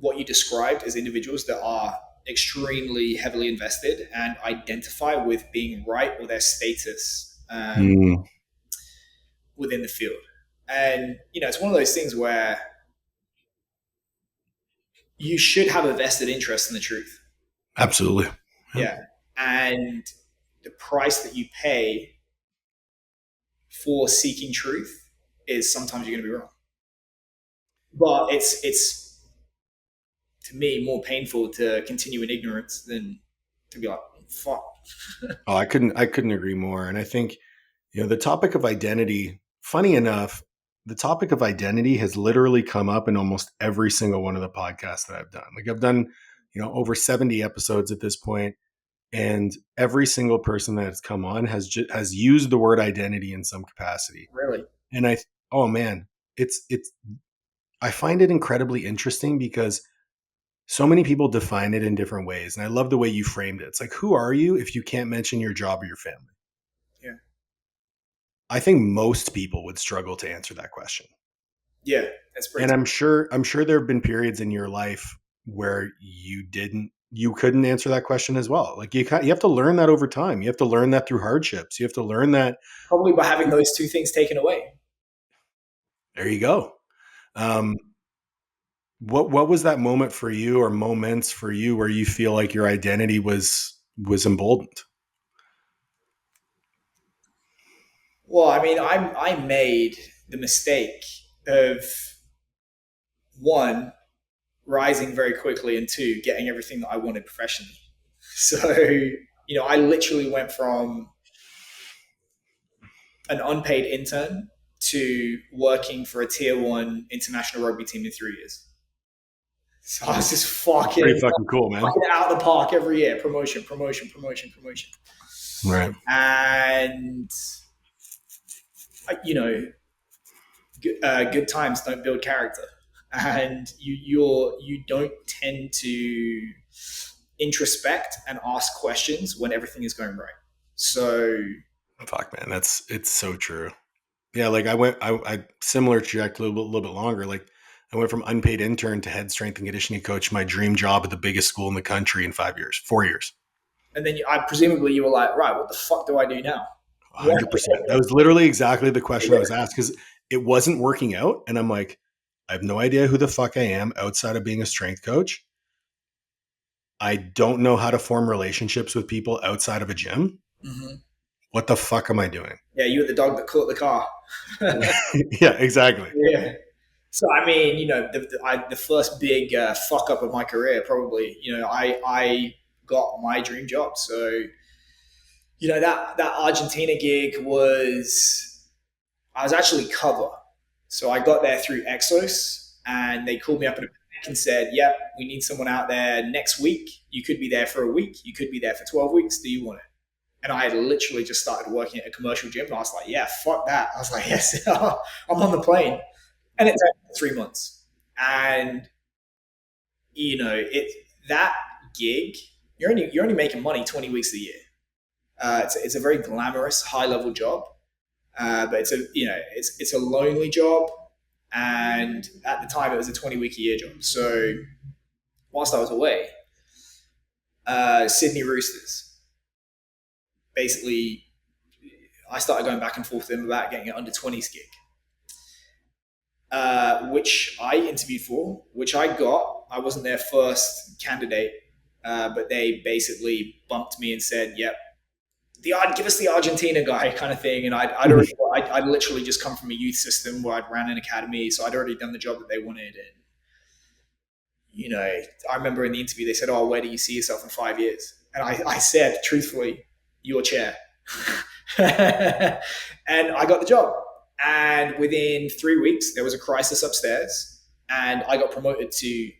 what you described as individuals that are extremely heavily invested and identify with being right or their status within the field. And, it's one of those things where you should have a vested interest in the truth. Absolutely. Yeah. And the price that you pay for seeking truth is sometimes you're going to be wrong. But it's to me more painful to continue in ignorance than to be like, fuck. Oh, I couldn't agree more. And I think, the topic of identity, funny enough, the topic of identity has literally come up in almost every single one of the podcasts that I've done. Like, I've done, over 70 episodes at this point, and every single person that has come on has used the word identity in some capacity. Really? And I find it incredibly interesting because so many people define it in different ways. And I love the way you framed it. It's like, who are you if you can't mention your job or your family? I think most people would struggle to answer that question. Yeah, that's pretty And tough. I'm sure there have been periods in your life where you couldn't answer that question as well. Like you have to learn that over time. You have to learn that through hardships. You have to learn that. Probably by having those two things taken away. There you go. Um, what was that moment for you, or moments for you, where you feel like your identity was emboldened? Well, I mean, I made the mistake of one, rising very quickly, and two, getting everything that I wanted professionally. So, I literally went from an unpaid intern to working for a tier one international rugby team in 3 years. So I was just Pretty fucking cool, man. fucking out of the park every year. Promotion, promotion, promotion, promotion. Right. And, good times don't build character. And you don't tend to introspect and ask questions when everything is going right. So Fuck, man, it's so true. Yeah, like I similar trajectory, a little bit longer. Like I went from unpaid intern to head strength and conditioning coach, my dream job at the biggest school in the country in 4 years. and then presumably you were like, right, what the fuck do I do now? 100%. That was literally exactly the question I was asked, because it wasn't working out. And I'm like, I have no idea who the fuck I am outside of being a strength coach. I don't know how to form relationships with people outside of a gym. Mm-hmm. What the fuck am I doing? Yeah, you were the dog that caught the car. Yeah, exactly. Yeah. So I mean, the first big fuck up of my career, probably. I got my dream job. So that Argentina gig I was actually cover. So I got there through Exos, and they called me up in a panic and said, "Yep, we need someone out there next week. You could be there for a week. You could be there for 12 weeks. Do you want it?" And I had literally just started working at a commercial gym, and I was like, "Yeah, fuck that." I was like, "Yes, I'm on the plane." And it took 3 months. And it that gig, you're only making money 20 weeks a year. It's a very glamorous, high level job, but it's a lonely job. And at the time, it was a 20-week a year job. So whilst I was away, Sydney Roosters, basically, I started going back and forth with them about getting an under 20s gig. Which I interviewed for, which I got. I wasn't their first candidate, but they basically bumped me and said, "Yep, give us the Argentina guy," kind of thing. And I'd literally just come from a youth system where I'd ran an academy, so I'd already done the job that they wanted. And I remember in the interview they said, "Oh, where do you see yourself in 5 years?" And I said, truthfully, "Your chair." And I got the job. And within 3 weeks, there was a crisis upstairs, and I got promoted to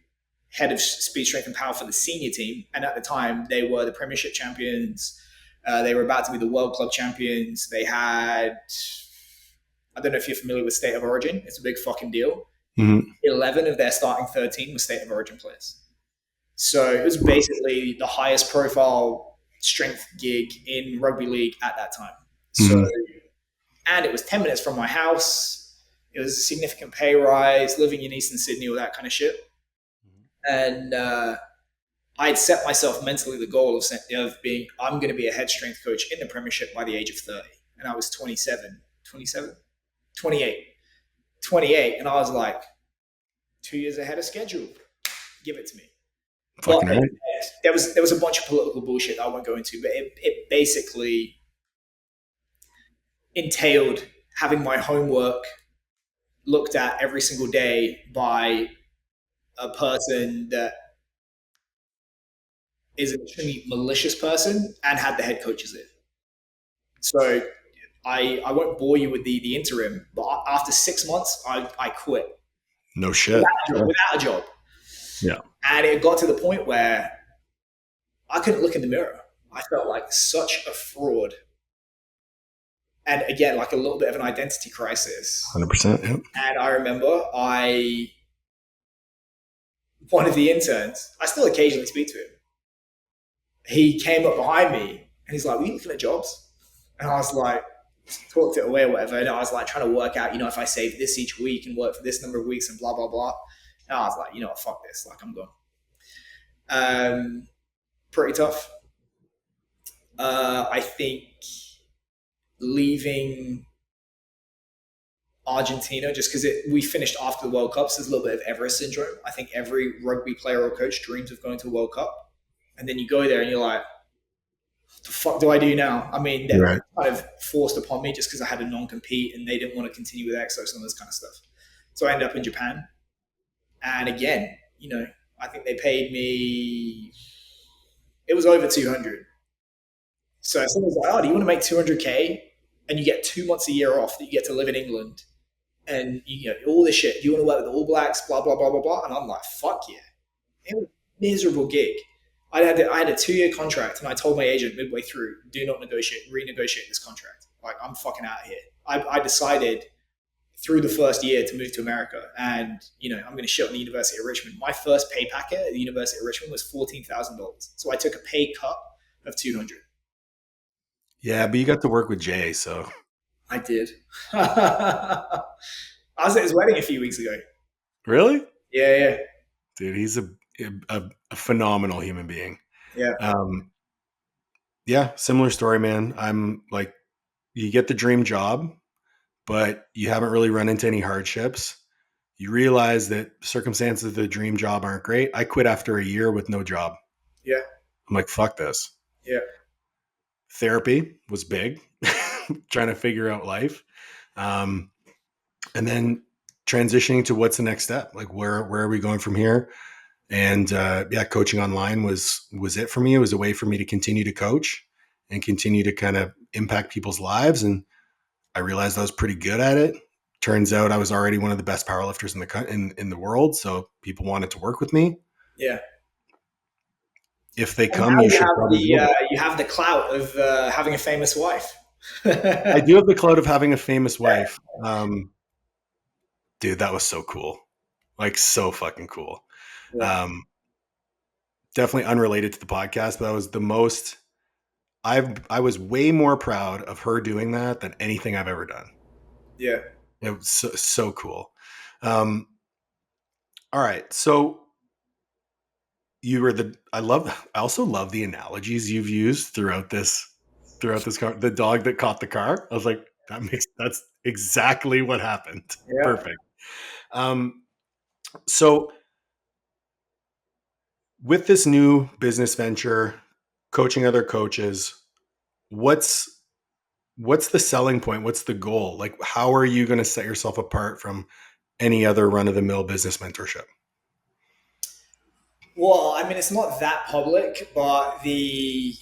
head of speed, strength, and power for the senior team. And at the time, they were the Premiership champions. They were about to be the World Club champions. They had, I don't know if you're familiar with State of Origin. It's a big fucking deal. Mm-hmm. 11 of their starting 13 were State of Origin players. So it was basically the highest profile strength gig in rugby league at that time. So, and it was 10 minutes from my house. It was a significant pay rise, living in Eastern Sydney, all that kind of shit. And I had set myself mentally the goal of being, I'm going to be a head strength coach in the Premiership by the age of 30. And I was 28. And I was like, 2 years ahead of schedule. Give it to me. But there was a bunch of political bullshit that I won't go into, but it basically entailed having my homework looked at every single day by a person that is an extremely malicious person and had the head coaches in. So I won't bore you with the interim, but after 6 months, I quit. No shit. Without a job. Yeah. And it got to the point where I couldn't look in the mirror. I felt like such a fraud. And again, like a little bit of an identity crisis. 100%. Yeah. And I remember one of the interns, I still occasionally speak to him. He came up behind me and he's like, "Were you looking at jobs?" And I was like, talked it away or whatever. And I was like trying to work out, if I save this each week and work for this number of weeks and blah, blah, blah. And I was like, fuck this. Like, I'm gone. Pretty tough. I think leaving Argentina just because we finished after the World Cup, so there's a little bit of Everest syndrome. I think every rugby player or coach dreams of going to a World Cup. And then you go there and you're like, what the fuck do I do now? I mean, they're Right. kind of forced upon me just because I had a non-compete and they didn't want to continue with Exos and all this kind of stuff. So I ended up in Japan. And again, I think they paid me, it was over 200. So someone was like, oh, do you want to make 200K? And you get 2 months a year off that you get to live in England. And all this shit. Do you want to work with the All Blacks? Blah, blah, blah, blah, blah. And I'm like, fuck yeah. It was a miserable gig. I had a 2-year contract, and I told my agent midway through, do not renegotiate this contract. Like, I'm fucking out of here. I decided through the first year to move to America, and I'm going to shit on the University of Richmond. My first pay packet at the University of Richmond was $14,000. So I took a pay cut of 200. Yeah, but you got to work with Jay, so I did. I was at his wedding a few weeks ago. really, Yeah. dude, he's a phenomenal human being. Yeah. Yeah, similar story, man. I'm like, you get the dream job, but you haven't really run into any hardships. You realize that circumstances of the dream job aren't great. I quit after a year with no job. Yeah. I'm like, fuck this. Yeah. Therapy was big, trying to figure out life. And then transitioning to what's the next step? Like, where are we going from here? And coaching online was it for me. It was a way for me to continue to coach and continue to kind of impact people's lives. And I realized I was pretty good at it. Turns out I was already one of the best powerlifters in the world. So people wanted to work with me. Yeah. If they And come, now you should probably you have the clout of having a famous wife. I do have the clout of having a famous wife. Dude, that was so cool. Like, so fucking cool. Yeah. Definitely unrelated to the podcast, but that was the most I was way more proud of her doing that than anything I've ever done. Yeah. It was so cool. All right. So I also love the analogies you've used throughout this car. The dog that caught the car. I was like, that's exactly what happened. Yeah. Perfect. So with this new business venture, coaching other coaches, what's the selling point? What's the goal? Like, how are you going to set yourself apart from any other run-of-the-mill business mentorship? Well, I mean, it's not that public, but the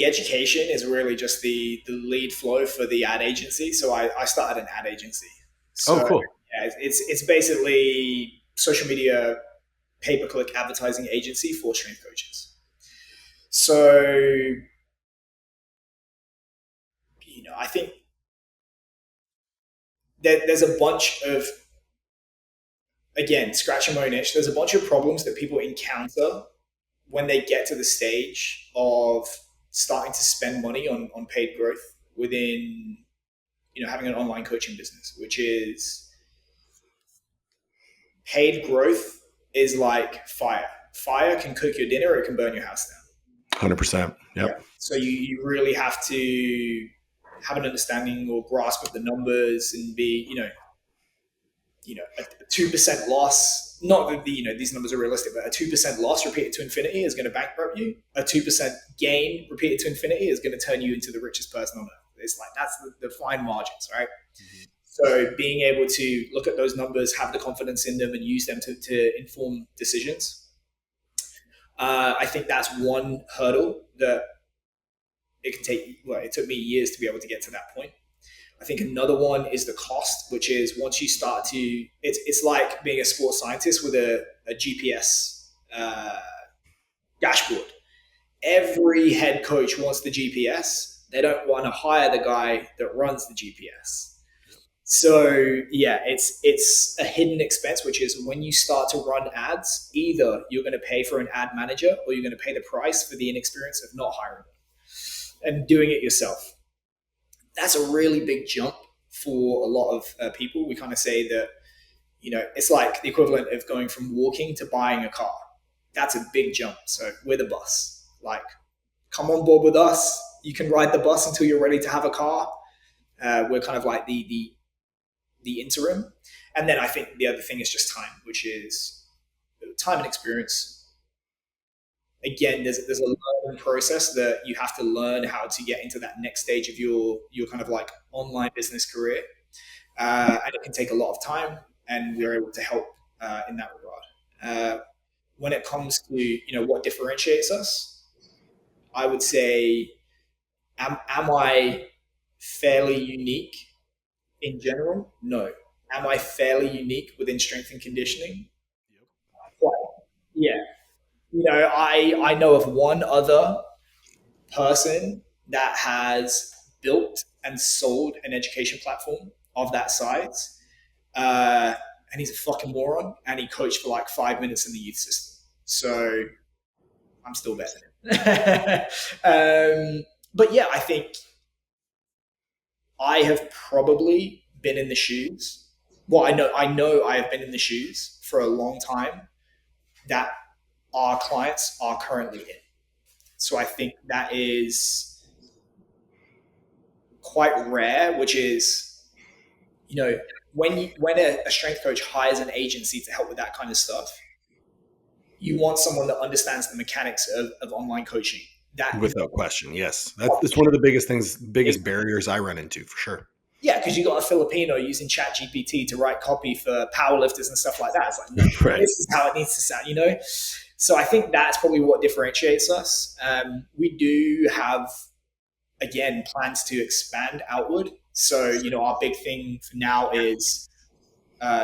education is really just the lead flow for the ad agency. So I started an ad agency. So Oh, cool. yeah, it's basically social media pay-per-click advertising agency for strength coaches. So, I think there's a bunch of, again, scratching my own itch, there's a bunch of problems that people encounter when they get to the stage of starting to spend money on paid growth within, having an online coaching business, which is paid growth is like fire. Fire can cook your dinner, or it can burn your house down. 100%. Yep. Yeah. So you really have to have an understanding or grasp of the numbers and be, a 2% loss. Not that these numbers are realistic, but a 2% loss repeated to infinity is going to bankrupt you. A 2% gain repeated to infinity is going to turn you into the richest person on earth. It's like, that's the fine margins, right? Mm-hmm. So being able to look at those numbers, have the confidence in them, and use them to inform decisions. I think that's one hurdle that it can take. Well, it took me years to be able to get to that point. I think another one is the cost, which is once you start to, it's like being a sports scientist with a GPS dashboard. Every head coach wants the GPS. They don't want to hire the guy that runs the GPS. So yeah, it's a hidden expense, which is when you start to run ads, either you're going to pay for an ad manager or you're going to pay the price for the inexperience of not hiring them and doing it yourself. that's a really big jump for a lot of people. We kind of say that, it's like the equivalent of going from walking to buying a car. That's a big jump. So we're the bus. Like, come on board with us. You can ride the bus until you're ready to have a car. We're kind of like the interim. And then I think the other thing is just time, which is time and experience. Again, there's a learning process that you have to learn how to get into that next stage of your kind of like online business career, and it can take a lot of time, and we're able to help in that regard. When it comes to what differentiates us, I would say, am I fairly unique in general? No. Am I fairly unique within strength and conditioning? Quite. Yeah. I know of one other person that has built and sold an education platform of that size. And he's a fucking moron. And he coached for like 5 minutes in the youth system. So I'm still better than him. But yeah, I think I have probably been in the shoes. Well, I know I have been in the shoes for a long time that our clients are currently in. So I think that is quite rare, which is, when a strength coach hires an agency to help with that kind of stuff, you want someone that understands the mechanics of online coaching. That Without question, yes. That's one of the biggest barriers I run into, for sure. Yeah, because you got a Filipino using ChatGPT to write copy for powerlifters and stuff like that. It's like, no, Right. This is how it needs to sound, So I think that's probably what differentiates us. We do have, again, plans to expand outward. So, our big thing for now is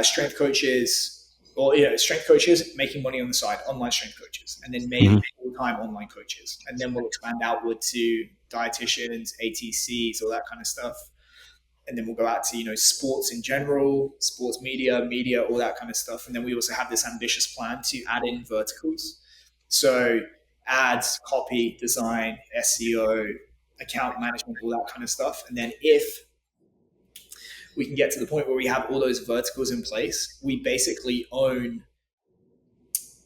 strength coaches, or strength coaches making money on the side, online strength coaches, and then maybe full-time online coaches, and then we'll expand outward to dietitians, ATCs, all that kind of stuff, and then we'll go out to sports in general, sports media, all that kind of stuff, and then we also have this ambitious plan to add in verticals, so ads, copy, design, SEO, account management, all that kind of stuff, and then if we can get to the point where we have all those verticals in place, we basically own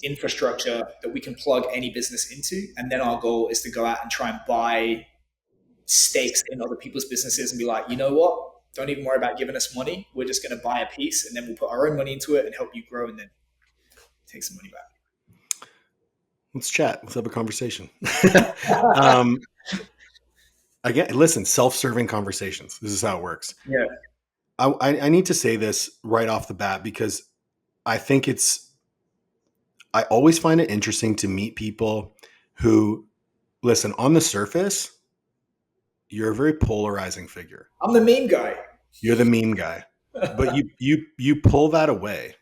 infrastructure that we can plug any business into. And then our goal is to go out and try and buy stakes in other people's businesses and be like, you know what? Don't even worry about giving us money. We're just going to buy a piece, and then we'll put our own money into it and help you grow, and then take some money back. Let's chat. Let's have a conversation. Again, listen, self-serving conversations. This is how it works. Yeah. I need to say this right off the bat because I think I always find it interesting to meet people who, listen, on the surface, you're a very polarizing figure. I'm the meme guy. You're the meme guy. But you pull that away.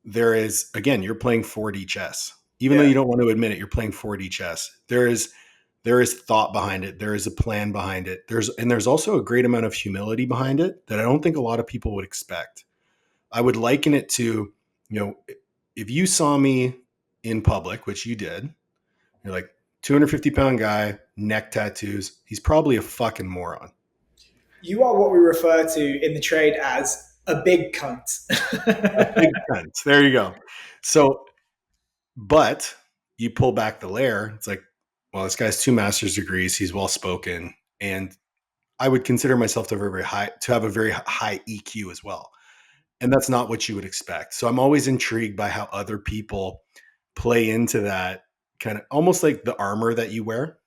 There is, again, you're playing 4D chess. Even though you don't want to admit it, you're playing 4D chess. There is thought behind it. There is a plan behind it. There's also a great amount of humility behind it that I don't think a lot of people would expect. I would liken it to, if you saw me in public, which you did, you're like 250-pound guy, neck tattoos. He's probably a fucking moron. You are what we refer to in the trade as a big cunt. A big cunt. There you go. So, but you pull back the layer. It's like, well, this guy's 2 master's degrees. He's well spoken, and I would consider myself to have a very high EQ as well. And that's not what you would expect. So I'm always intrigued by how other people play into that kind of almost like the armor that you wear.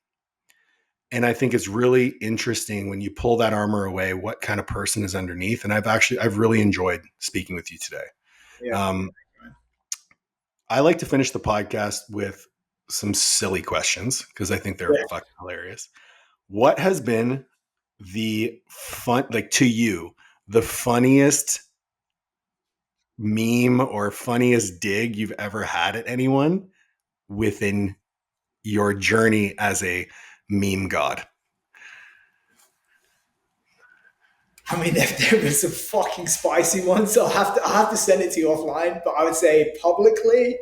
And I think it's really interesting when you pull that armor away, what kind of person is underneath. And I've really enjoyed speaking with you today. Yeah. I like to finish the podcast with some silly questions because I think they're fucking hilarious. What has been the to you, the funniest meme or funniest dig you've ever had at anyone within your journey as a meme god? I mean, there were some fucking spicy ones. So I'll have to send it to you offline. But I would say publicly,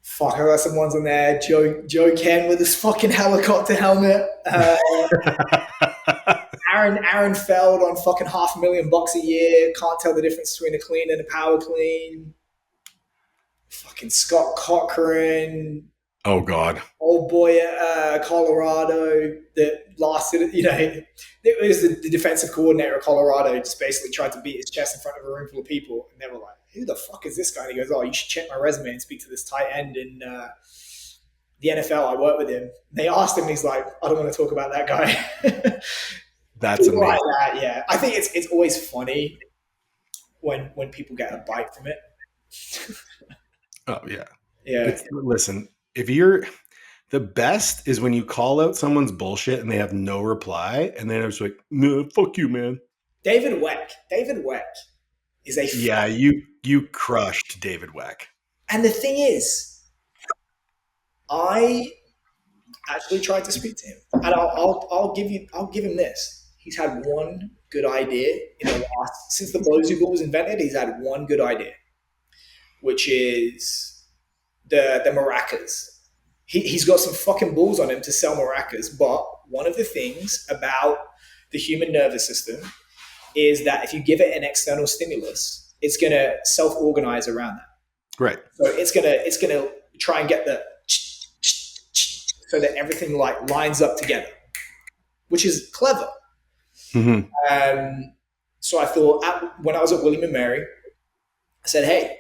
fuck, I got some ones on there. Joe Ken with his fucking helicopter helmet. Aaron Feld on fucking $500,000 a year. Can't tell the difference between a clean and a power clean. Fucking Scott Cochran. Oh God. Old boy at Colorado that lasted, it was the defensive coordinator of Colorado, just basically tried to beat his chest in front of a room full of people. And they were like, who the fuck is this guy? And he goes, oh, you should check my resume and speak to this tight end in the NFL. I work with him. They asked him, and he's like, I don't want to talk about that guy. That's amazing. Like that, yeah. I think it's always funny when people get a bite from it. Oh, yeah. Yeah. Listen, the best is when you call out someone's bullshit and they have no reply, and then it's like, no, fuck you, man. David Weck is a yeah. You crushed David Weck. And the thing is, I actually tried to speak to him, and I'll give him this. He's had one good idea since the Blowsy Ball was invented. He's had one good idea, which is the maracas. He's got some fucking balls on him to sell maracas, but one of the things about the human nervous system is that if you give it an external stimulus, it's going to self-organize around that. Right. So it's gonna try and get the so that everything like lines up together, which is clever. Mm-hmm. So I thought when I was at William and Mary, I said, hey,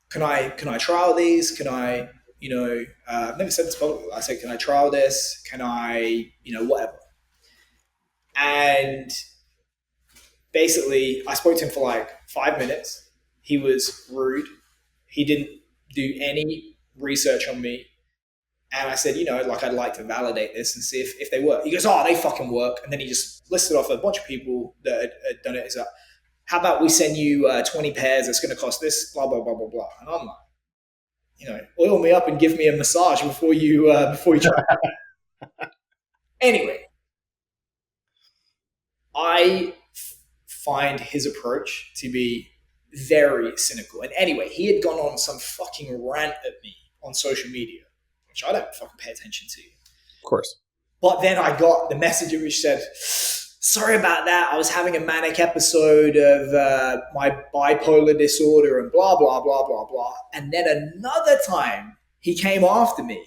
can I trial these? Can I, I've never said this publicly. I said, can I trial this? Can I, whatever. And basically I spoke to him for like 5 minutes. He was rude. He didn't do any research on me. And I said, I'd like to validate this and see if they work. He goes, oh, they fucking work. And then he just listed off a bunch of people that had done it. He's like, how about we send you 20 pairs? It's going to cost this, blah, blah, blah, blah, blah. And I'm like, oil me up and give me a massage before you try. Anyway, I find his approach to be very cynical. And anyway, he had gone on some fucking rant at me on social media, which I don't fucking pay attention to. Of course. But then I got the message which said, sorry about that. I was having a manic episode of my bipolar disorder and blah, blah, blah, blah, blah. And then another time he came after me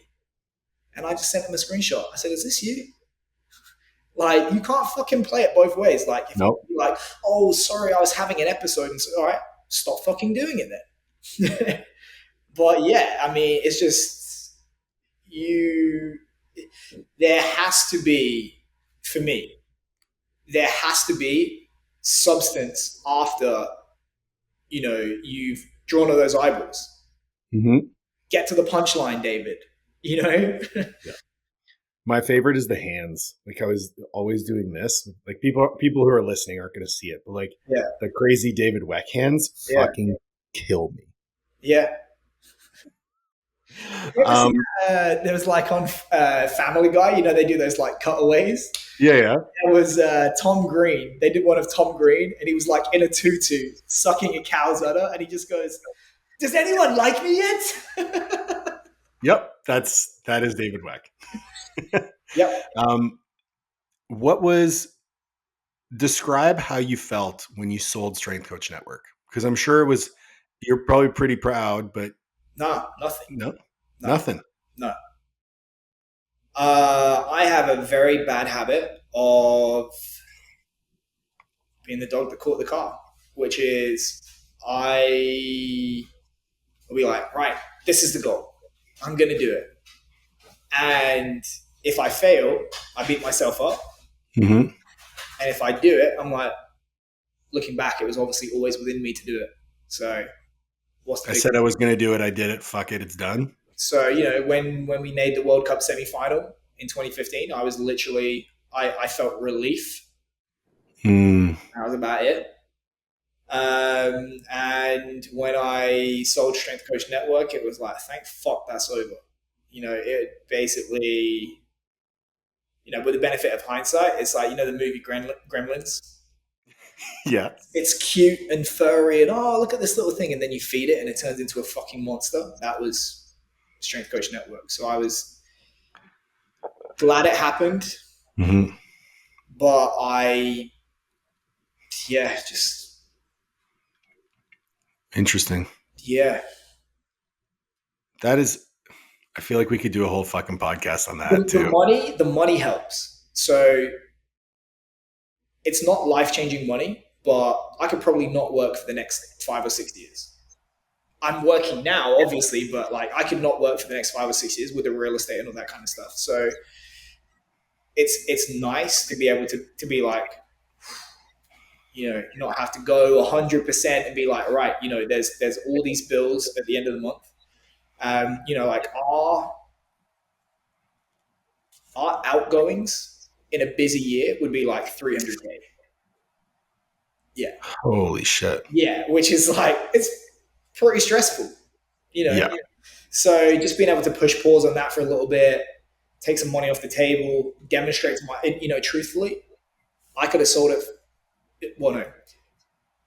and I just sent him a screenshot. I said, is this you? Like, you can't fucking play it both ways. Like, if nope. You're like, oh, sorry, I was having an episode. And so, all right, stop fucking doing it then. But yeah, I mean, it's just, there has to be, for me, there has to be substance after, you've drawn all those eyeballs. Mm-hmm. Get to the punchline, David, Yeah. My favorite is the hands. Like, I was always doing this. Like, people who are listening aren't going to see it, but like the crazy David Weck hands fucking kill me. Yeah. There was like on Family Guy, they do those like cutaways. Yeah. There was Tom Green. They did one of Tom Green, and he was like in a tutu sucking a cow's udder, and he just goes, "Does anyone like me yet?" Yep, that is David Weck. Yep. Describe how you felt when you sold Strength Coach Network, because I'm sure you're probably pretty proud, but nothing. Nothing. No. I have a very bad habit of being the dog that caught the car, which is I'll be like, right, this is the goal. I'm going to do it. And if I fail, I beat myself up. Mm-hmm. And if I do it, I'm like, looking back, it was obviously always within me to do it. So I said I was going to do it. I did it. Fuck it. It's done. So, when we made the World Cup semi-final in 2015, I was literally, I felt relief. That was about it. And when I sold Strength Coach Network, it was like, thank fuck that's over. It basically, with the benefit of hindsight, it's like, the movie Gremlins. Yeah. It's cute and furry and, oh, look at this little thing. And then you feed it and it turns into a fucking monster. That was Strength Coach Network. So I was glad it happened. Mm-hmm. But just Interesting. yeah. That is, I feel like we could do a whole fucking podcast on that The too. money helps. So it's not life changing money, but I could probably not work for the next 5 or 6 years. I'm working now, obviously, but like I could not work for the next 5 or 6 years with the real estate and all that kind of stuff. So it's nice to be able to be like, not have to go 100% and be like, right, there's all these bills at the end of the month. Like our outgoings in a busy year would be like 300K. Yeah. Holy shit. Yeah, which is like, it's pretty stressful, you know? Yeah. So just being able to push pause on that for a little bit, take some money off the table, demonstrate truthfully, I could have sold it. Well, no,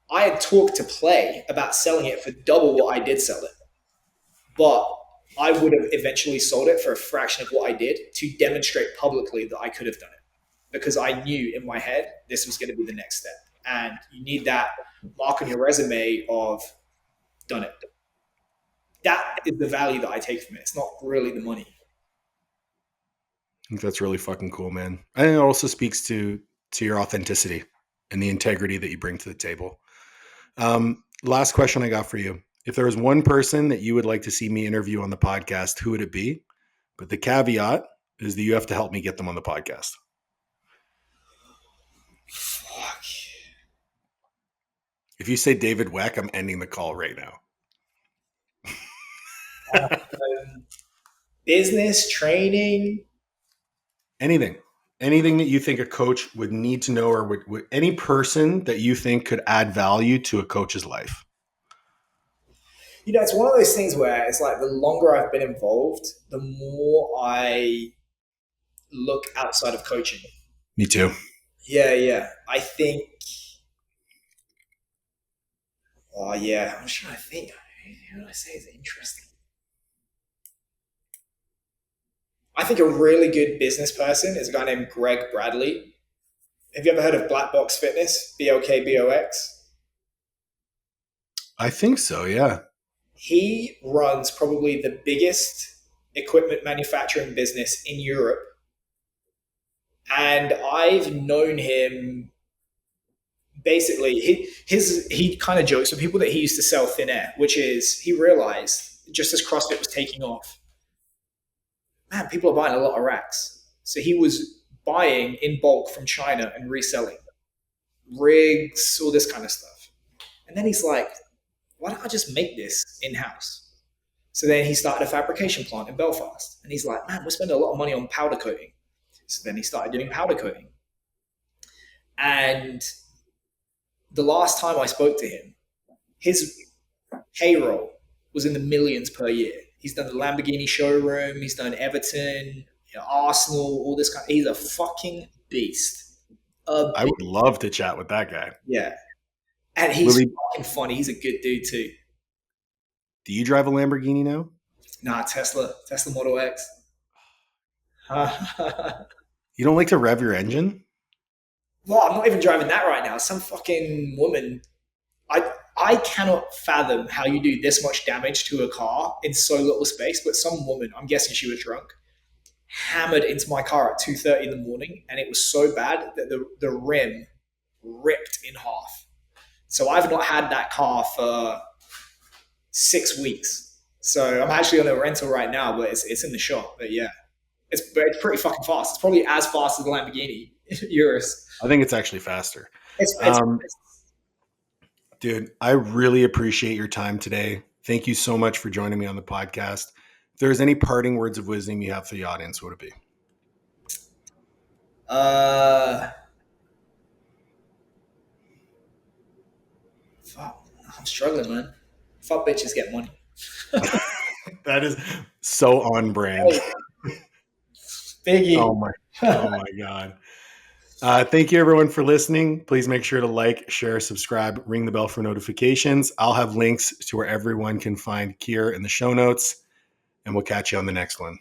I had talked to Play about selling it for double what I did sell it, but I would have eventually sold it for a fraction of what I did to demonstrate publicly that I could have done it, because I knew in my head this was going to be the next step. And you need that mark on your resume of done it. That is the value that I take from it. It's not really the money. I think that's really fucking cool, man. I think it also speaks to your authenticity and the integrity that you bring to the table. Last question I got for you. If there was one person that you would like to see me interview on the podcast, who would it be? But the caveat is that you have to help me get them on the podcast. Fuck. If you say David Weck, I'm ending the call right now. Business, training. Anything that you think a coach would need to know, or would any person that you think could add value to a coach's life? It's one of those things where it's like the longer I've been involved, the more I look outside of coaching. Me too. Yeah. I think, I'm just trying to think. Who do I say is interesting? I think a really good business person is a guy named Greg Bradley. Have you ever heard of Black Box Fitness? BLKBOX? I think so, yeah. He runs probably the biggest equipment manufacturing business in Europe. And I've known him, basically, he kind of jokes with people that he used to sell thin air, which is he realized just as CrossFit was taking off, man, people are buying a lot of racks. So he was buying in bulk from China and reselling rigs, all this kind of stuff. And then he's like, why don't I just make this in-house? So then he started a fabrication plant in Belfast. And he's like, man, we're spending a lot of money on powder coating. So then he started doing powder coating. And the last time I spoke to him, his payroll was in the millions per year. He's done the Lamborghini showroom. He's done Everton, Arsenal, all this kind. He's a fucking beast. I would love to chat with that guy. Yeah. And he's fucking funny. He's a good dude too. Do you drive a Lamborghini now? Nah, Tesla Model X. You don't like to rev your engine? Well, I'm not even driving that right now. Some fucking woman. I cannot fathom how you do this much damage to a car in so little space, but some woman, I'm guessing she was drunk, hammered into my car at 2:30 in the morning, and it was so bad that the rim ripped in half. So I've not had that car for 6 weeks. So I'm actually on a rental right now, but it's in the shop. But yeah, it's pretty fucking fast. It's probably as fast as the Lamborghini Urus. I think it's actually faster. It's Dude, I really appreciate your time today. Thank you so much for joining me on the podcast. If there's any parting words of wisdom you have for the audience, what would it be? Fuck, I'm struggling, man. Fuck bitches get money. That is so on brand. Biggie. Oh my God. Thank you everyone for listening. Please make sure to like, share, subscribe, ring the bell for notifications. I'll have links to where everyone can find Keir in the show notes, and we'll catch you on the next one.